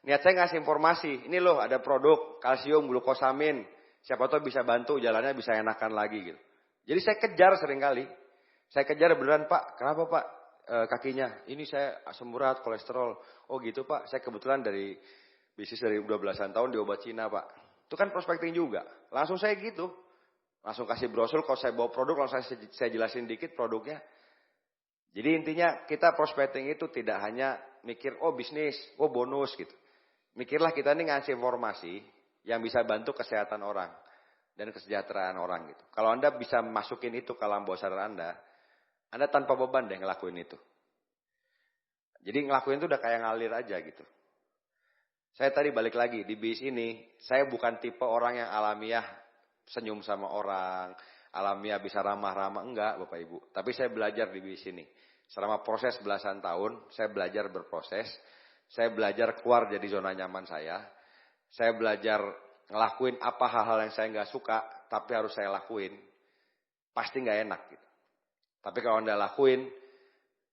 niat saya ngasih informasi. Ini loh ada produk kalsium glukosamin. Siapa tahu bisa bantu jalannya bisa enakan lagi gitu. Jadi saya kejar sering kali. Saya kejar beneran Pak. Kenapa Pak kakinya? Ini saya asam urat, kolesterol. Oh gitu Pak. Saya kebetulan dari bisnis dari 12-an tahun di obat Cina Pak. Itu kan prospecting juga. Langsung saya gitu. Langsung kasih brosur. Kalau saya bawa produk langsung saya jelasin dikit produknya. Jadi intinya kita prospecting itu tidak hanya mikir oh bisnis, oh bonus gitu. Mikirlah kita ini ngasih informasi yang bisa bantu kesehatan orang dan kesejahteraan orang gitu. Kalau Anda bisa masukin itu ke alam bawah sadar Anda tanpa beban deh ngelakuin itu. Jadi ngelakuin itu udah kayak ngalir aja gitu. Saya tadi balik lagi di bis ini, saya bukan tipe orang yang alamiah senyum sama orang, alamiah bisa ramah-ramah, enggak Bapak Ibu. Tapi saya belajar di bis ini. Selama proses belasan tahun, saya belajar berproses. Saya belajar keluar dari zona nyaman saya. Saya belajar ngelakuin apa hal-hal yang saya nggak suka, tapi harus saya lakuin. Pasti nggak enak gitu. Tapi kalau Anda lakuin,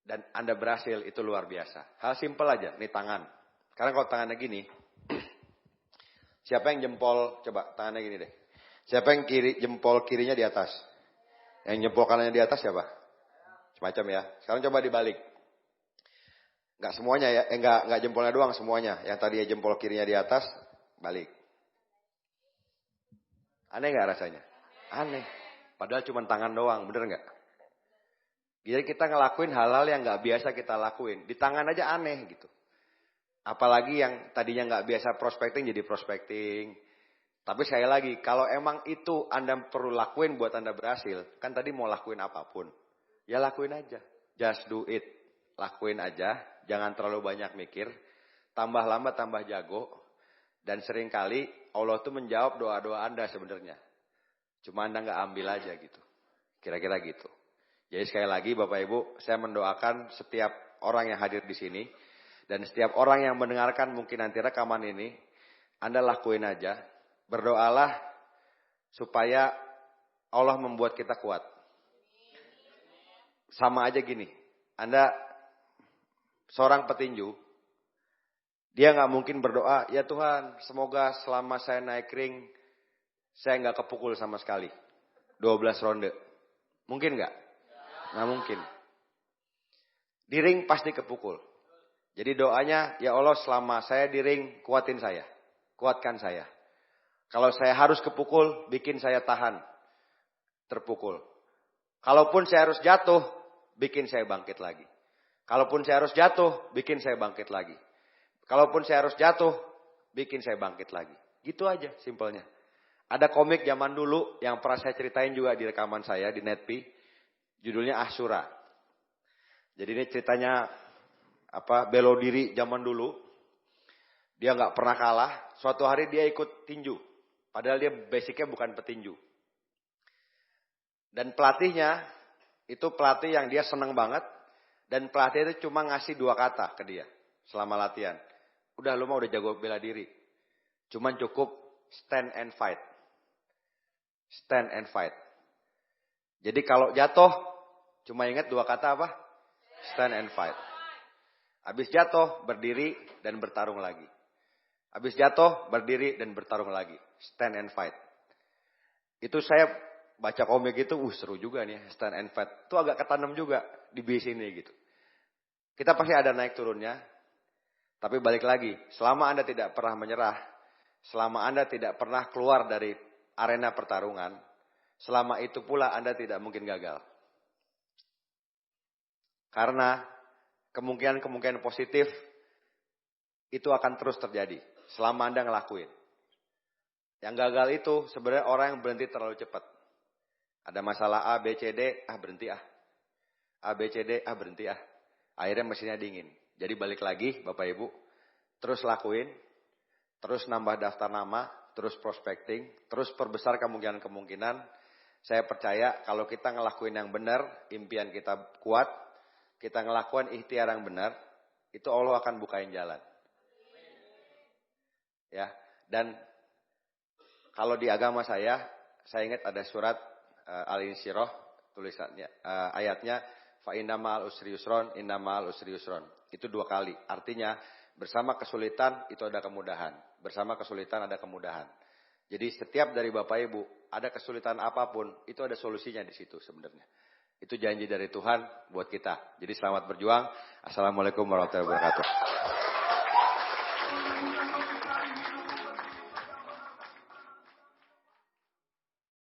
dan Anda berhasil, itu luar biasa. Hal simpel aja, nih tangan. Karena kalau tangannya gini, siapa yang jempol, coba tangannya gini deh. Siapa yang jempol kirinya di atas? Yang jempol kanannya di atas siapa? Semacam ya. Sekarang coba dibalik. Enggak semuanya ya, enggak jempolnya doang semuanya. Yang tadi ya jempol kirinya di atas, balik. Aneh enggak rasanya? Aneh. Padahal cuma tangan doang, bener enggak? Jadi kita ngelakuin hal-hal yang enggak biasa kita lakuin. Di tangan aja aneh gitu. Apalagi yang tadinya enggak biasa prospecting jadi prospecting. Tapi sekali lagi, kalau emang itu Anda perlu lakuin buat Anda berhasil, kan tadi mau lakuin apapun. Ya lakuin aja. Just do it. Lakuin aja. Jangan terlalu banyak mikir. Tambah lama tambah jago. Dan seringkali Allah tuh menjawab doa-doa Anda sebenarnya. Cuma Anda nggak ambil aja gitu. Kira-kira gitu. Jadi sekali lagi Bapak Ibu, saya mendoakan setiap orang yang hadir di sini. Dan setiap orang yang mendengarkan mungkin nanti rekaman ini. Anda lakuin aja. Berdoalah supaya Allah membuat kita kuat. Sama aja gini, Anda seorang petinju, dia nggak mungkin berdoa, ya Tuhan semoga selama saya naik ring, saya nggak kepukul sama sekali. 12 ronde. Mungkin nggak? Nggak mungkin. Di ring pasti kepukul. Jadi doanya, ya Allah selama saya di ring, kuatin saya. Kuatkan saya. Kalau saya harus kepukul, bikin saya tahan. Terpukul. Kalaupun saya harus jatuh, bikin saya bangkit lagi. Kalaupun saya harus jatuh, bikin saya bangkit lagi. Kalaupun saya harus jatuh, bikin saya bangkit lagi. Gitu aja simpelnya. Ada komik zaman dulu yang pernah saya ceritain juga di rekaman saya di Netpi. Judulnya Asura. Jadi ini ceritanya belo diri zaman dulu. Dia nggak pernah kalah. Suatu hari dia ikut tinju. Padahal dia basicnya bukan petinju. Dan pelatihnya itu pelatih yang dia seneng banget. Dan pelatih itu cuma ngasih 2 kata ke dia selama latihan. Udah lu mah udah jago bela diri. Cuman cukup stand and fight. Stand and fight. Jadi kalau jatuh cuma ingat 2 kata apa? Stand and fight. Habis jatuh berdiri dan bertarung lagi. Habis jatuh berdiri dan bertarung lagi. Stand and fight. Itu saya baca komik itu, seru juga nih stand and fight. Itu agak ketanam juga di bis ini gitu. Kita pasti ada naik turunnya. Tapi balik lagi, selama Anda tidak pernah menyerah, selama Anda tidak pernah keluar dari arena pertarungan, selama itu pula Anda tidak mungkin gagal. Karena kemungkinan positif itu akan terus terjadi selama Anda ngelakuin. Yang gagal itu sebenarnya orang yang berhenti terlalu cepat. Ada masalah A, B, C, D, berhenti A. A, B, C, D, berhenti A. Akhirnya mesinnya dingin. Jadi balik lagi Bapak Ibu, terus lakuin, terus nambah daftar nama, terus prospecting, terus perbesar kemungkinan-kemungkinan. Saya percaya kalau kita ngelakuin yang benar, impian kita kuat, kita ngelakuin ikhtiar yang benar, itu Allah akan bukain jalan. Ya, dan kalau di agama saya ingat ada surat Al-Insyirah, tulisannya, ayatnya, fa inna ma'al usri yusron, inna ma'al usri yusron. Itu 2 kali. Artinya, bersama kesulitan itu ada kemudahan. Bersama kesulitan ada kemudahan. Jadi setiap dari Bapak Ibu, ada kesulitan apapun, itu ada solusinya di situ sebenarnya. Itu janji dari Tuhan buat kita. Jadi selamat berjuang. Assalamualaikum warahmatullahi wabarakatuh.